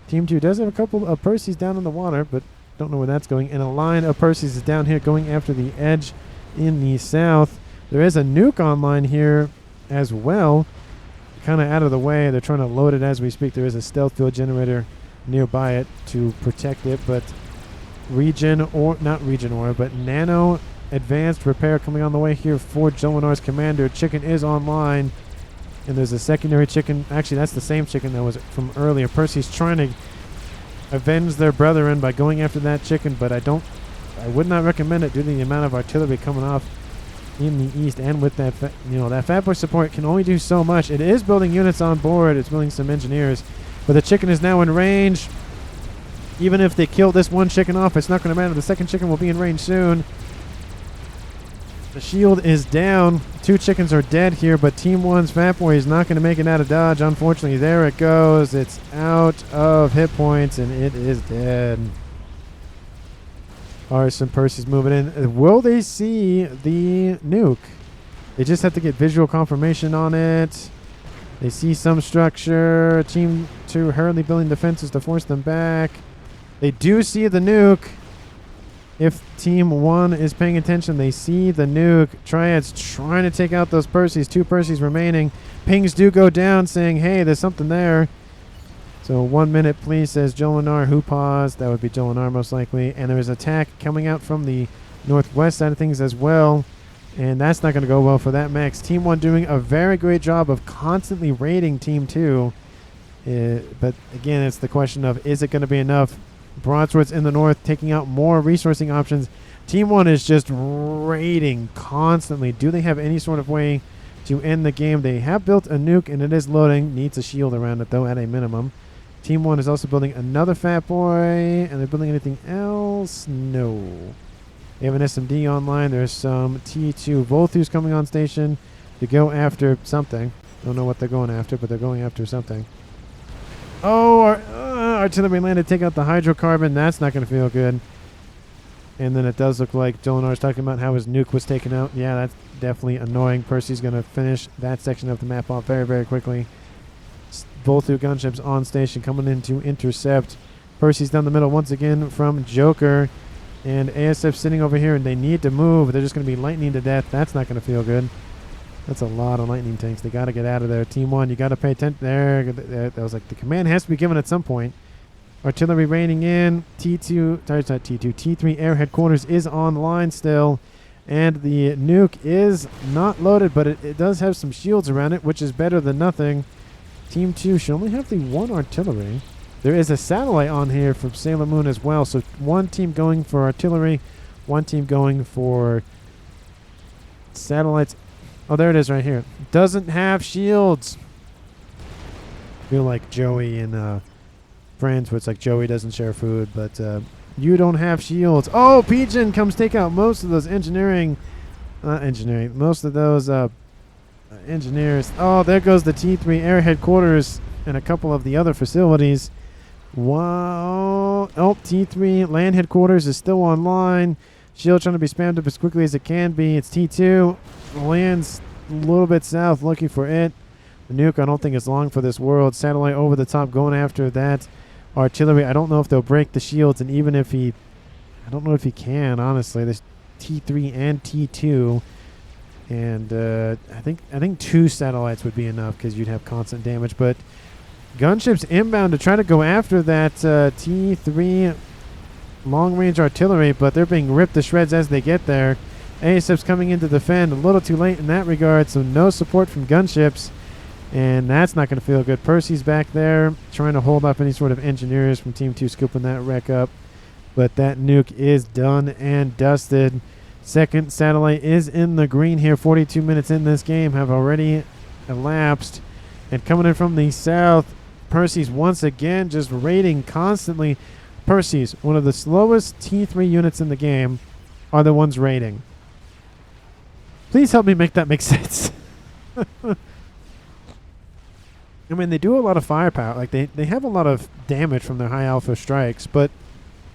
Team 2 does have a couple of Percys down in the water, but don't know where that's going. And a line of Percys is down here going after the edge in the south. There is a nuke online here as well. Kind of out of the way. They're trying to load it as we speak. There is a stealth field generator nearby it to protect it, but not region ore, but nano advanced repair coming on the way here for Jolinar's commander. Chicken is online. And there's a secondary chicken. Actually, that's the same chicken that was from earlier. Percy's trying to avenge their brethren by going after that chicken, but I would not recommend it due to the amount of artillery coming off in the east. And with that, that Fat Boy support can only do so much. It is building units on board. It's building some engineers, but the chicken is now in range. Even if they kill this one chicken off, it's not going to matter. The second chicken will be in range soon. The shield is down. 2 chickens are dead here, but Team 1's Fat Boy is not going to make it out of dodge. Unfortunately, there it goes. It's out of hit points, and it is dead. Arson Percy's moving in. Will they see the nuke? They just have to get visual confirmation on it. They see some structure. Team 2 hurriedly building defenses to force them back. They do see the nuke. If Team 1 is paying attention, they see the nuke. Triad's trying to take out those Percys. 2 Percys remaining. Pings do go down saying, hey, there's something there. So 1 minute, please, says Jolinar. Who paused? That would be Jolinar most likely. And there is attack coming out from the northwest side of things as well. And that's not going to go well for that Mechs. Team 1 doing a very great job of constantly raiding Team 2. But again, it's the question of, is it going to be enough? Broadswords in the north taking out more resourcing options. Team 1 is just raiding constantly. Do they have any sort of way to end the game? They have built a nuke and it is loading. Needs a shield around it though at a minimum. Team 1 is also building another Fat Boy. And they're building anything else? No. They have an SMD online. There's some T2 Volthus coming on station to go after something. Don't know what they're going after, but they're going after something. Oh, artillery landed. Take out the hydrocarbon. That's not going to feel good. And then it does look like Jolinar's talking about how his nuke was taken out. Yeah, that's definitely annoying. Percy's going to finish that section of the map off very, very quickly. Both two gunships on station coming in to intercept. Percy's down the middle once again from Joker. And ASF sitting over here, and they need to move. They're just going to be lightning to death. That's not going to feel good. That's a lot of lightning tanks. They got to get out of there. Team 1, you got to pay attention. There, that was like the command has to be given at some point. Artillery raining in. T3 air headquarters is online still. And the nuke is not loaded, but it does have some shields around it, which is better than nothing. Team 2 should only have the 1 artillery. There is a satellite on here from Sailor Moon as well. So 1 team going for artillery, 1 team going for satellites. Oh, there it is right here. Doesn't have shields. I feel like Joey and Friends, where it's like Joey doesn't share food, but you don't have shields. Oh, Pigeon comes take out most of those most of those engineers. Oh, there goes the T3 air headquarters and a couple of the other facilities. Wow. Oh, T3 land headquarters is still online. Shield trying to be spammed up as quickly as it can be. It's T2. Lands a little bit south looking for it. The nuke I don't think is long for this world. Satellite over the top going after that artillery. I don't know if they'll break the shields, and even if I don't know if he can, honestly. There's T3 and T2. And I think 2 satellites would be enough because you'd have constant damage. But gunships inbound to try to go after that T3 long-range artillery, but they're being ripped to shreds as they get there. ASF's coming in to defend a little too late in that regard, so no support from gunships, and that's not going to feel good. Percy's back there trying to hold off any sort of engineers from Team 2 scooping that wreck up, but that nuke is done and dusted. Second satellite is in the green here. 42 minutes in this game have already elapsed, and coming in from the south, Percy's once again just raiding constantly. Percy's, one of the slowest T3 units in the game, are the ones raiding. Please help me make that make sense. I mean, they do a lot of firepower. Like, they have a lot of damage from their high alpha strikes, but,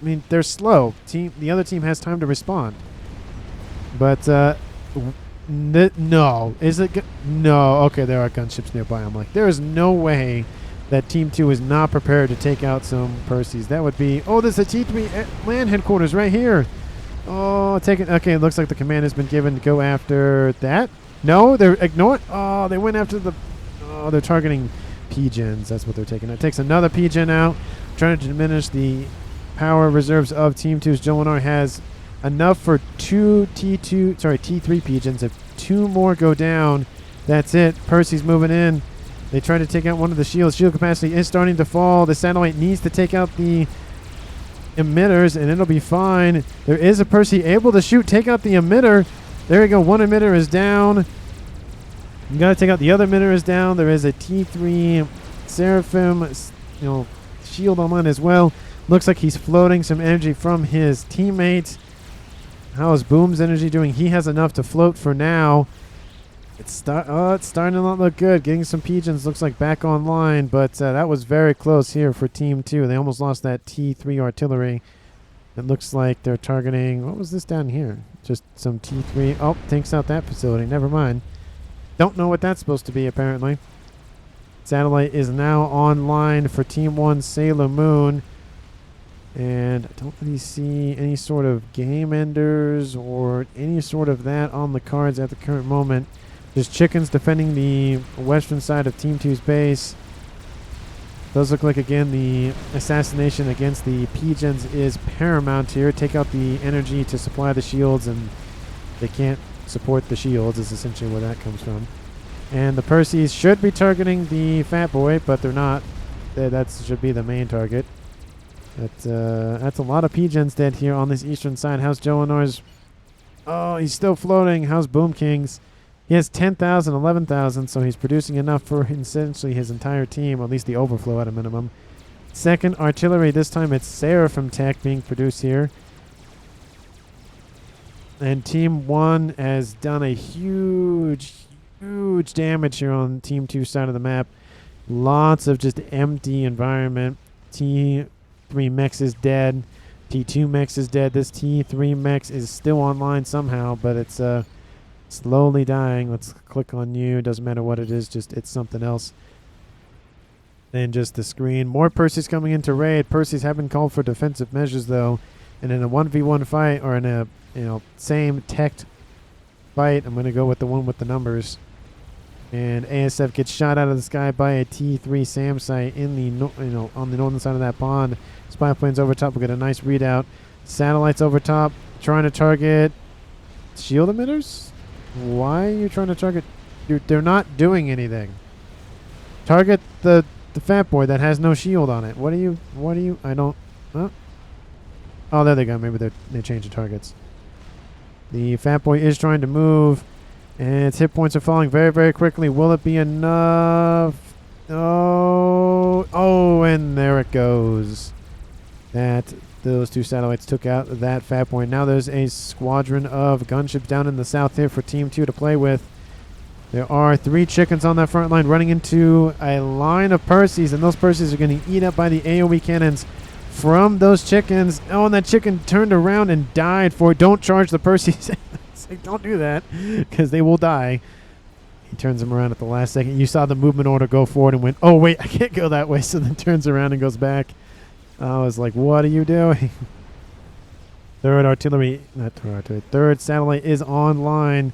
I mean, they're slow. The other team has time to respond. But, no. Is it? No. Okay, there are gunships nearby. I'm like, there is no way that Team 2 is not prepared to take out some Percys. That would be... Oh, there's a T3 land headquarters right here. Oh, take it. Okay, it looks like the command has been given to go after that. No, they're ignoring... Oh, they went after the... Oh, they're targeting Pigeons. That's what they're taking. It takes another Pigeon out. Trying to diminish the power reserves of Team 2's Jolinar has enough for T3 pigeons. If 2 more go down, that's it. Percy's moving in. They try to take out one of the shields. Shield capacity is starting to fall. The satellite needs to take out the emitters, and it'll be fine. There is a Percy able to take out the emitter. There we go. One emitter is down. You got to take out the other emitter is down. There is a T3 Seraphim, shield online as well. Looks like he's floating some energy from his teammate. How is Boom's energy doing? He has enough to float for now. It's starting to not look good. Getting some pigeons looks like back online, but that was very close here for Team 2. They almost lost that T3 artillery. It looks like they're targeting... What was this down here? Just some T3. Oh, takes out that facility. Never mind. Don't know what that's supposed to be, apparently. Satellite is now online for Team 1 Sailor Moon. And I don't really see any sort of game enders or any sort of that on the cards at the current moment. There's chickens defending the western side of Team 2's base. Does look like, again, the assassination against the pigeons is paramount here. Take out the energy to supply the shields, and they can't support the shields is essentially where that comes from. And the Percys should be targeting the Fat Boy, but they're not. That should be the main target. That's a lot of pigeons dead here on this eastern side. How's Joanor's? Oh, he's still floating. How's Boom King's? He has 10,000, 11,000, so he's producing enough for essentially his entire team, or at least the overflow at a minimum. Second artillery, this time it's Seraphim Tech being produced here. And Team 1 has done a huge damage here on Team 2's side of the map. Lots of just empty environment. T3 Mechs is dead. T2 Mechs is dead. This T3 Mechs is still online somehow, but it's slowly dying. Let's click on new. Doesn't matter what it is, just it's something else than just the screen. More Percys coming into raid. Percys have been called for defensive measures though, and in a 1v1 fight, or in a same tech fight, I'm going to go with the one with the numbers. And ASF gets shot out of the sky by a T3 SAM site in the on the northern side of that pond. Spy planes over top. We'll get a nice readout. Satellites over top, trying to target shield emitters. Why are you trying to target? They're not doing anything. Target the Fat Boy that has no shield on it. What do you? I don't. Huh? Oh, there they go. Maybe they changed the targets. The Fat Boy is trying to move, and its hit points are falling very, very quickly. Will it be enough? Oh, and there it goes. Those 2 satellites took out that Fat Boy. Now there's a squadron of gunships down in the south here for Team 2 to play with. There are 3 chickens on that front line running into a line of Percys, and those Percys are getting eaten up by the AoE cannons from those chickens. Oh, and that chicken turned around and died for it. Don't charge the Percys. It's like, don't do that, because they will die. He turns them around at the last second. You saw the movement order go forward and went, oh, wait, I can't go that way, so then turns around and goes back. I was like, what are you doing? Third satellite is online.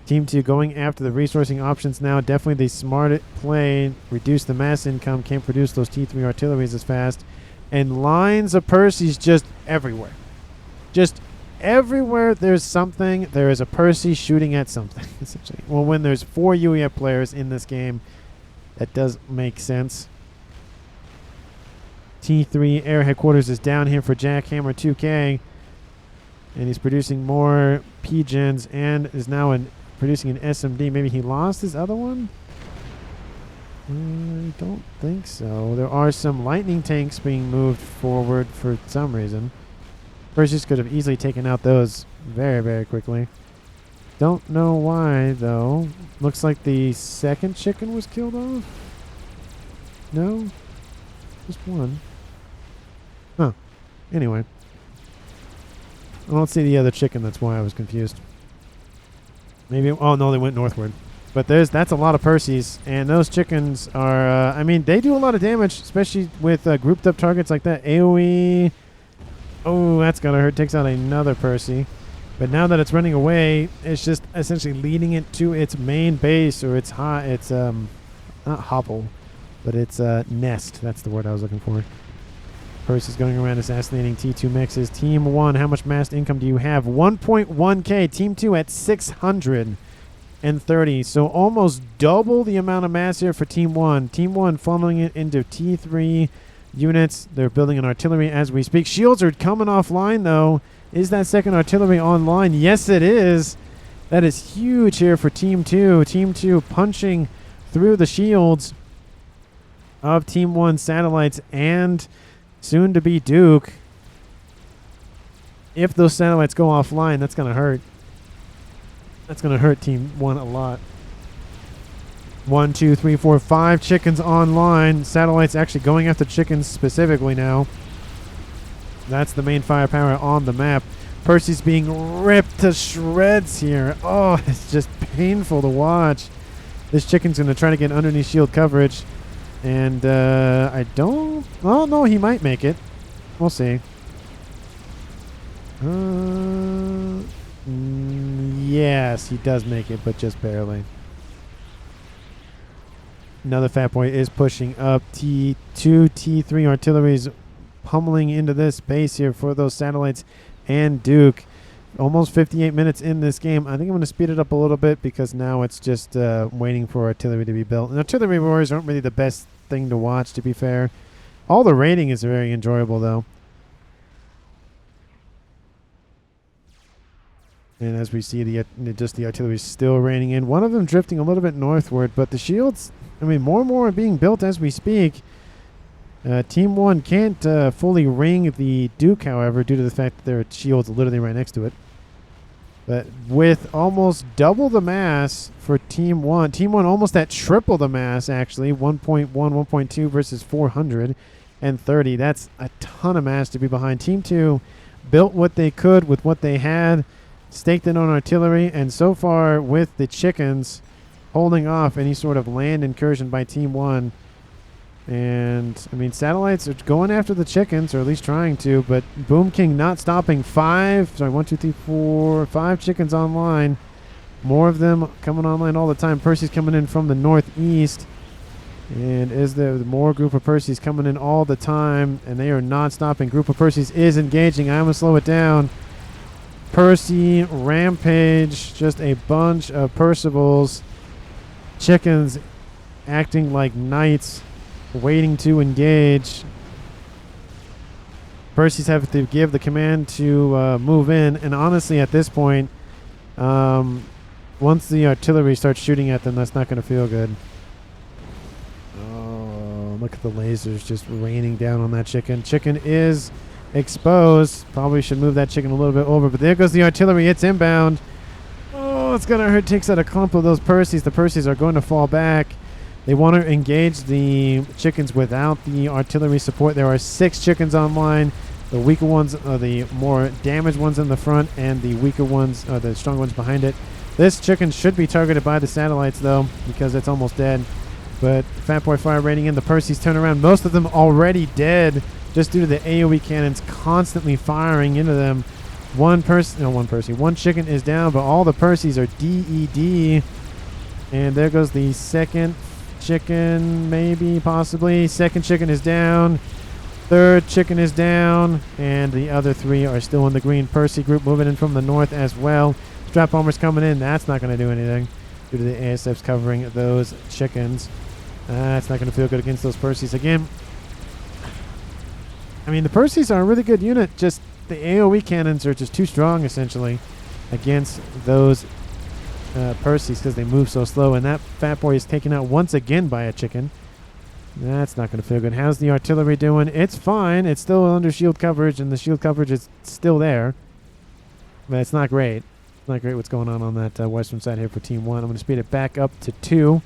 Team 2 going after the resourcing options now. Definitely the smart play. Reduce the mass income. Can't produce those T3 artilleries as fast. And lines of Percys just everywhere. Just everywhere there's something, there is a Percy shooting at something, essentially. Well, when there's 4 UEF players in this game, that does make sense. T3 Air Headquarters is down here for Jackhammer 2K, and he's producing more pigeons and is now producing an SMD. Maybe he lost his other one? I don't think so. There are some lightning tanks being moved forward for some reason. Perseus could have easily taken out those very, very quickly. Don't know why, though. Looks like the second chicken was killed off? No? Just one. Huh. Anyway. I don't see the other chicken, that's why I was confused. Maybe, oh no, they went northward. But that's a lot of Percys, and those chickens are, I mean, they do a lot of damage, especially with grouped up targets like that. AoE, oh, that's gonna hurt, takes out another Percy. But now that it's running away, it's just essentially leading it to its main base, or its not hovel, but its nest. That's the word I was looking for. Percy's going around assassinating T2 Mechs. Team 1, how much massed income do you have? 1.1k. Team 2 at 630. So almost double the amount of mass here for Team 1. Team 1 funneling it into T3 units. They're building an artillery as we speak. Shields are coming offline, though. Is that second artillery online? Yes, it is. That is huge here for Team 2. Team 2 punching through the shields of Team 1 satellites and soon to be Duke. If those satellites go offline, that's going to hurt. That's going to hurt Team 1 a lot. 1, 2, 3, 4, 5 chickens online. Satellites actually going after chickens specifically now. That's the main firepower on the map. Percy's being ripped to shreds here. Oh, it's just painful to watch. This chicken's going to try to get underneath shield coverage. And I don't... Oh, no, he might make it. We'll see. Yes, he does make it, but just barely. Another fat boy is pushing up. T2, T3 artillery's pummeling into this base here for those satellites and Duke. Almost 58 minutes in this game. I think I'm going to speed it up a little bit because now it's just waiting for artillery to be built. And artillery wars aren't really the best thing to watch, to be fair. All the raiding is very enjoyable, though. And as we see, the artillery is still raining in. One of them drifting a little bit northward, but the shields, I mean, more and more are being built as we speak. Team 1 can't fully ring the Duke, however, due to the fact that their shield's literally right next to it. But with almost double the mass for Team 1, Team 1 almost at triple the mass, actually. 1.1, 1.2 versus 430. That's a ton of mass to be behind. Team 2 built what they could with what they had, staked it on artillery, and so far with the chickens holding off any sort of land incursion by Team 1. And, I mean, satellites are going after the chickens, or at least trying to, but Boom King not stopping. 5 chickens online. More of them coming online all the time. Percy's coming in from the northeast. And is there more group of Percy's coming in all the time, and they are not stopping. Group of Percy's is engaging. I'm going to slow it down. Percy, Rampage, just a bunch of Percivals. Chickens acting like knights, waiting to engage. Percy's having to give the command to move in, and honestly at this point, once the artillery starts shooting at them, that's not going to feel good. Oh, look at the lasers just raining down on that chicken. Chicken is exposed. Probably should move that chicken a little bit over, but there goes the artillery. It's inbound. Oh, it's going to hurt. Takes out a clump of those Percys. The Percys are going to fall back. They want to engage the chickens without the artillery support. There are 6 chickens online. The weaker ones are the more damaged ones in the front, and the weaker ones are the strong ones behind it. This chicken should be targeted by the satellites, though, because it's almost dead. But Fat Boy Fire raiding in. The Percys turn around. Most of them already dead, just due to the AoE cannons constantly firing into them. One chicken is down, but all the Percys are DED. And there goes the second chicken, maybe, possibly. Second chicken is down. Third chicken is down. And the other 3 are still in the green. Percy group moving in from the north as well. Strap bombers coming in. That's not going to do anything due to the ASFs covering those chickens. That's not going to feel good against those Percys again. I mean, the Percys are a really good unit. Just the AoE cannons are just too strong, essentially, against those Percys because they move so slow. And that fat boy is taken out once again by a chicken. That's not going to feel good. How's the artillery doing? It's fine. It's still under shield coverage, and the shield coverage is still there. But it's not great. It's not great what's going on that western side here for Team 1. I'm going to speed it back up to 2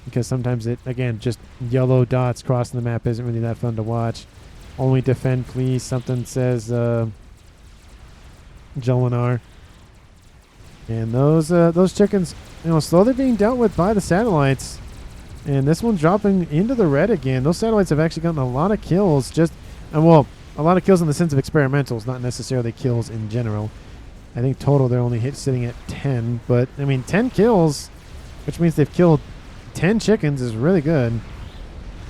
because sometimes it, again, just yellow dots crossing the map isn't really that fun to watch. Only defend, please. Something says Jolinar. And those chickens, slowly being dealt with by the satellites. And this one's dropping into the red again. Those satellites have actually gotten a lot of kills. A lot of kills in the sense of experimentals, not necessarily kills in general. I think total they're only sitting at 10. But, 10 kills, which means they've killed 10 chickens is really good.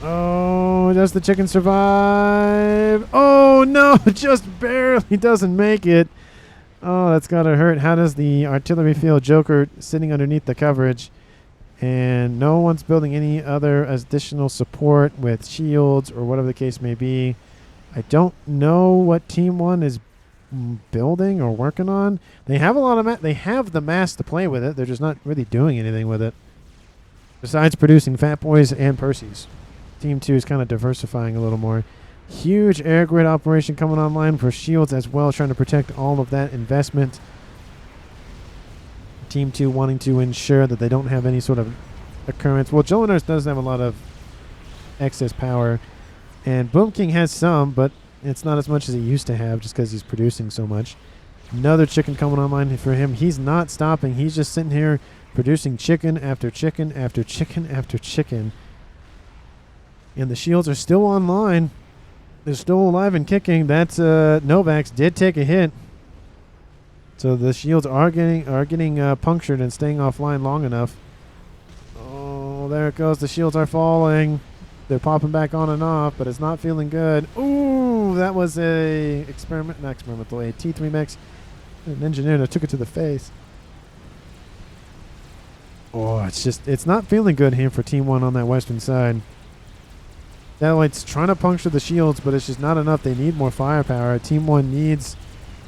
Oh, Oh, does the chicken survive? Oh, no, just barely doesn't make it. Oh, that's got to hurt. How does the artillery feel? Joker sitting underneath the coverage. And no one's building any other additional support with shields or whatever the case may be. I don't know what Team 1 is building or working on. They have a lot of they have the mass to play with it. They're just not really doing anything with it. Besides producing Fat Boys and Percys. Team 2 is kind of diversifying a little more. Huge air grid operation coming online for shields as well, trying to protect all of that investment. Team 2 wanting to ensure that they don't have any sort of occurrence. Well, Jolinars does have a lot of excess power. And Boom King has some, but it's not as much as he used to have just because he's producing so much. Another chicken coming online for him. He's not stopping. He's just sitting here producing chicken after chicken after chicken after chicken. And the shields are still online. They're still alive and kicking. That's Novax did take a hit. So the shields are getting punctured and staying offline long enough. Oh, there it goes. The shields are falling. They're popping back on and off, but it's not feeling good. Ooh, that was a T3 Mechs. An engineer that took it to the face. Oh, it's not feeling good here for Team 1 on that western side. Satellite's trying to puncture the shields, but it's just not enough. They need more firepower. Team 1 needs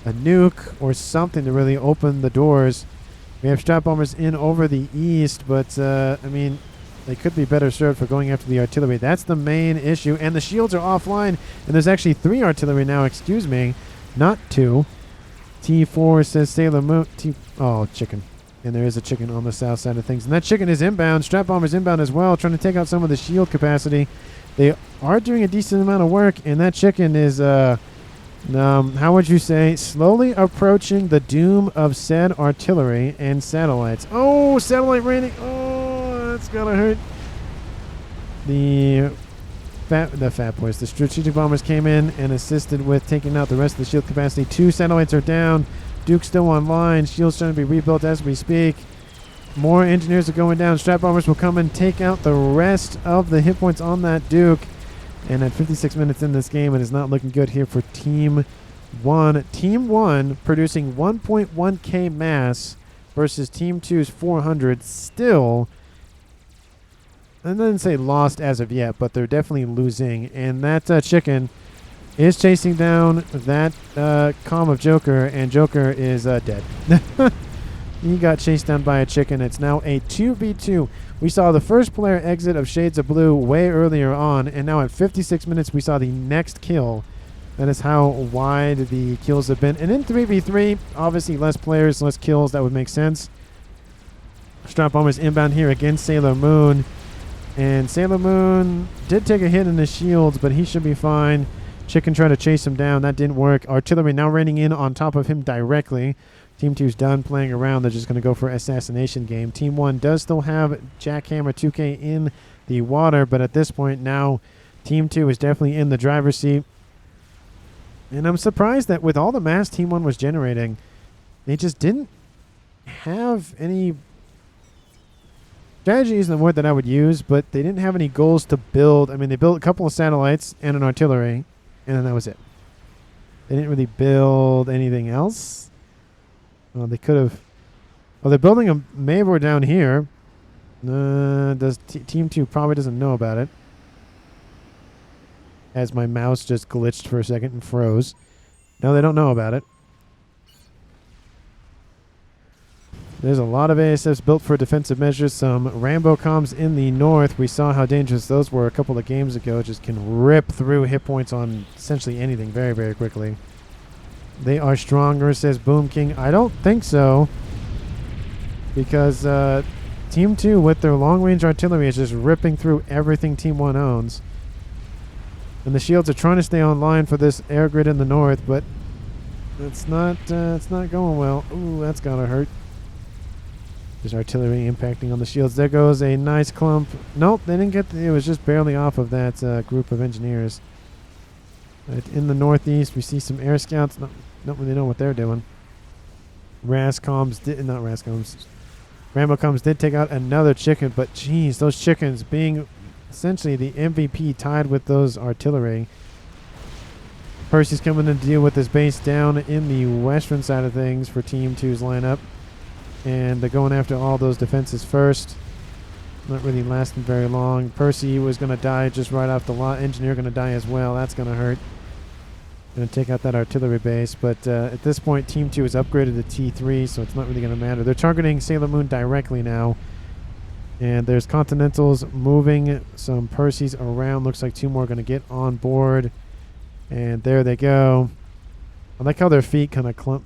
a nuke or something to really open the doors. We have strap bombers in over the east, but I mean, they could be better served for going after the artillery. That's the main issue. And the shields are offline. And there's actually 3 artillery now, excuse me. Not 2. T4 says Sailor Moon. Oh, chicken. And there is a chicken on the south side of things. And that chicken is inbound. Strap bomber's inbound as well, trying to take out some of the shield capacity. They are doing a decent amount of work. And that chicken is, how would you say, slowly approaching the doom of said artillery and satellites. Oh, satellite raining. Oh. That's gonna hurt. The Fat Boys, the strategic bombers came in and assisted with taking out the rest of the shield capacity. 2 satellites are down. Duke's still online. Shield's trying to be rebuilt as we speak. More engineers are going down. Strap bombers will come and take out the rest of the hit points on that Duke. And at 56 minutes in this game, it is not looking good here for Team 1. Team 1 producing 1.1k mass versus Team 2's 400. Still, I didn't say lost as of yet, but they're definitely losing. And that chicken is chasing down that comm of Joker, and Joker is dead. He got chased down by a chicken. It's now a 2v2. We saw the first player exit of Shades of Blue way earlier on, and now at 56 minutes we saw the next kill. That is how wide the kills have been. And in 3v3, obviously less players, less kills. That would make sense. Strap Bombers inbound here against Sailor Moon. And Sailor Moon did take a hit in the shields, but he should be fine. Chicken tried to chase him down. That didn't work. Artillery now raining in on top of him directly. Team 2's done playing around. They're just going to go for assassination game. Team 1 does still have Jackhammer 2K in the water, but at this point now, Team 2 is definitely in the driver's seat. And I'm surprised that with all the mass Team 1 was generating, they just didn't have any... Strategy isn't the word that I would use, but they didn't have any goals to build. I mean, they built a couple of satellites and an artillery, and then that was it. They didn't really build anything else. Well, they could have... Well, they're building a Mavor down here. Team 2 probably doesn't know about it. As my mouse just glitched for a second and froze. No, they don't know about it. There's a lot of ASFs built for defensive measures. Some Rambo comms in the north. We saw how dangerous those were a couple of games ago. Just can rip through hit points on essentially anything very, very quickly. They are stronger, says Boom King. I don't think so. Because Team 2 with their long-range artillery is just ripping through everything Team 1 owns. And the shields are trying to stay online for this air grid in the north, but it's not going well. Ooh, that's gotta hurt. There's artillery impacting on the shields. There goes a nice clump. Nope, they didn't get it was just barely off of that group of engineers. In the northeast, we see some air scouts. Don't really know what they're doing. Rambo comms did take out another chicken, but geez, those chickens being essentially the MVP tied with those artillery. Percy's coming in to deal with this base down in the western side of things for Team 2's lineup. And they're going after all those defenses first. Not really lasting very long. Percy was going to die just right off the lot. Engineer going to die as well. That's going to hurt. Going to take out that artillery base. But at this point, Team 2 is upgraded to T3, so it's not really going to matter. They're targeting Sailor Moon directly now. And there's Continentals moving some Percys around. Looks like 2 more are going to get on board. And there they go. I like how their feet kind of climb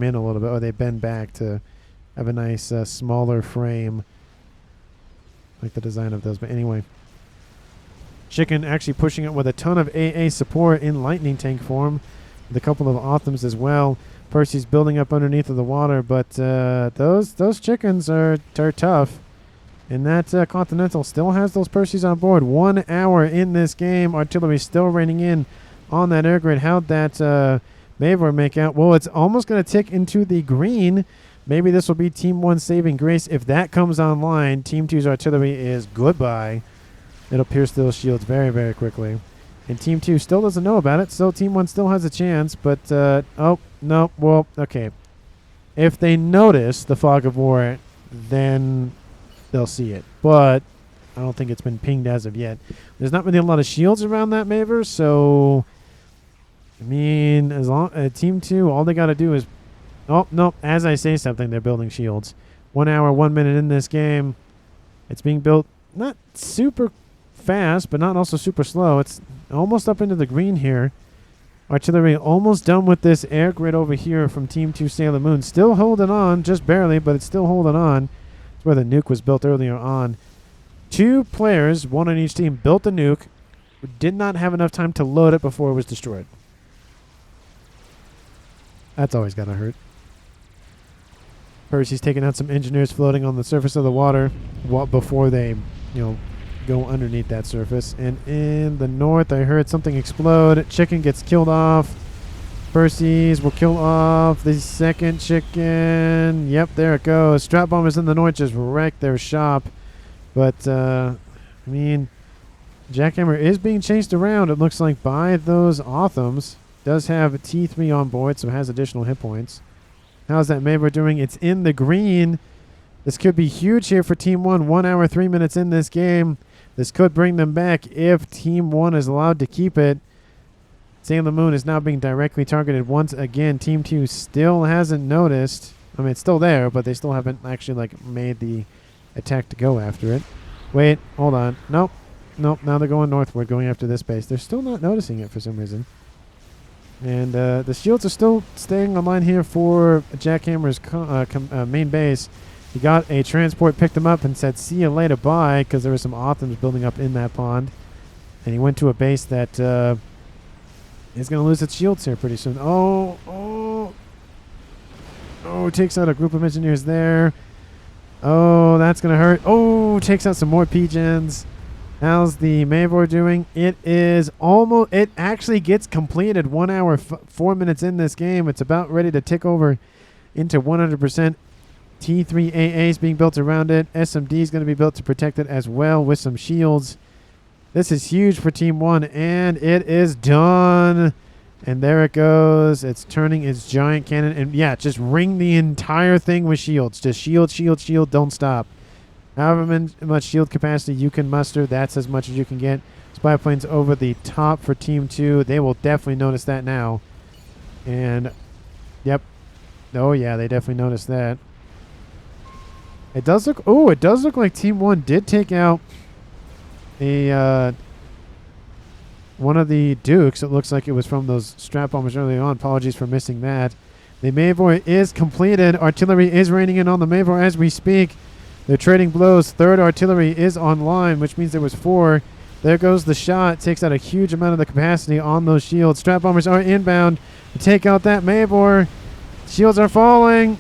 in a little bit, or they bend back to have a nice smaller frame. I like the design of those. But anyway, Chicken actually pushing it with a ton of AA support in lightning tank form, with a couple of Autumns as well. Percy's building up underneath of the water, but those chickens are tough. And that Continental still has those Percys on board. 1 hour in this game. Artillery still raining in on that air grid. How'd that Mavor make out? Well, it's almost going to tick into the green. Maybe this will be Team 1 saving grace. If that comes online, Team 2's artillery is goodbye. It'll pierce those shields very, very quickly. And Team 2 still doesn't know about it, so Team 1 still has a chance. But, oh, no, well, okay. If they notice the fog of war, then they'll see it. But I don't think it's been pinged as of yet. There's not really a lot of shields around that Mavor, so I mean, as long Team 2, all they got to do is, oh no, as I say something, they're building shields. 1 hour, 1 minute in this game. It's being built not super fast, but not also super slow. It's almost up into the green here. Artillery almost done with this air grid over here from Team 2 Sailor Moon. Still holding on, just barely, but it's still holding on. It's where the nuke was built earlier on. 2 players, 1 on each team, built the nuke. Did not have enough time to load it before it was destroyed. That's always got to hurt. Percy's taking out some engineers floating on the surface of the water before they, go underneath that surface. And in the north, I heard something explode. Chicken gets killed off. Percy's will kill off the second chicken. Yep, there it goes. Strap bombers in the north just wrecked their shop. But, I mean, Jackhammer is being chased around, it looks like, by those Autumns. Does have T3 on board, so has additional hit points. How's that Mavor doing? It's in the green. This could be huge here for Team 1. 1 hour, 3 minutes in this game. This could bring them back if Team 1 is allowed to keep it. Sailor Moon is now being directly targeted once again. Team 2 still hasn't noticed. I mean, it's still there, but they still haven't actually, made the attack to go after it. Wait, hold on. Nope. Now they're going northward, going after this base. They're still not noticing it for some reason. And the shields are still staying online here for Jackhammer's main base. He got a transport, picked him up, and said, see you later, bye, because there were some Autumns building up in that pond. And he went to a base that is going to lose its shields here pretty soon. Oh, takes out a group of engineers there. Oh, that's going to hurt. Oh, takes out some more P-Gens. How's the Mavor doing? It is almost, it actually gets completed 1 hour, 4 minutes in this game. It's about ready to tick over into 100%. T3 AA is being built around it. SMD is going to be built to protect it as well with some shields. This is huge for Team 1, and it is done. And there it goes. It's turning its giant cannon. And yeah, just ring the entire thing with shields. Just shield, shield, shield. Don't stop. However much shield capacity you can muster, that's as much as you can get. Spy planes over the top for Team 2. They will definitely notice that now. And, yep. Oh, yeah, they definitely noticed that. It does look... Oh, it does look like Team 1 did take out a... one of the Dukes. It looks like it was from those strap bombers early on. Apologies for missing that. The Mavor is completed. Artillery is raining in on the Mavor as we speak. They're trading blows. Third artillery is online, which means there was 4. There goes the shot. Takes out a huge amount of the capacity on those shields. Strap bombers are inbound to take out that Mavor. Shields are falling.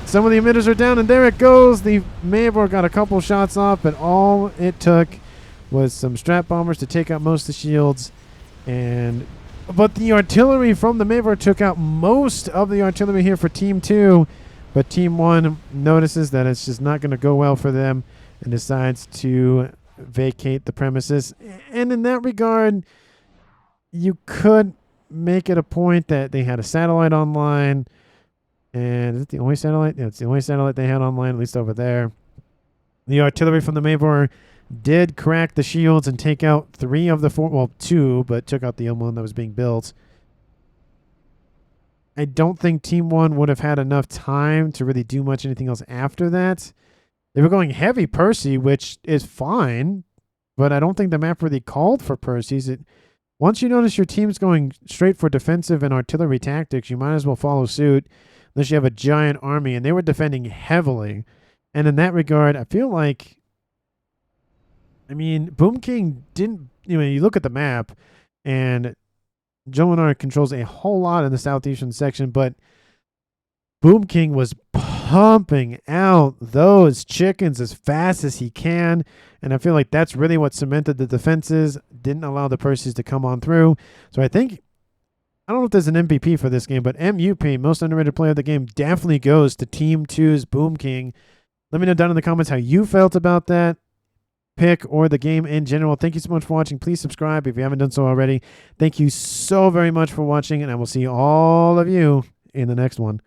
Some of the emitters are down, and there it goes. The Mavor got a couple shots off, but all it took was some strap bombers to take out most of the shields. But the artillery from the Mavor took out most of the artillery here for Team 2. But Team 1 notices that it's just not going to go well for them. and decides to vacate the premises. And in that regard, you could make it a point that they had a satellite online. And is it the only satellite? Yeah, it's the only satellite they had online, at least over there. The artillery from the Mavor did crack the shields and take out 3 of the 4, well, 2, but took out the one that was being built. I don't think Team 1 would have had enough time to really do much anything else after that. They were going heavy Percy, which is fine, but I don't think the map really called for Percy's. Once you notice your team's going straight for defensive and artillery tactics, you might as well follow suit unless you have a giant army, and they were defending heavily. And in that regard, I feel like, I mean, Boom King didn't, you look at the map, and Jolinar controls a whole lot in the southeastern section, but Boom King was pumping out those chickens as fast as he can, and I feel like that's really what cemented the defenses, didn't allow the Percys to come on through. So I think, I don't know if there's an MVP for this game, but MUP, most underrated player of the game, definitely goes to Team 2's Boom King. Let me know down in the comments how you felt about that pick or the game in general. Thank you so much for watching. Please subscribe if you haven't done so already. Thank you so very much for watching, and I will see all of you in the next one.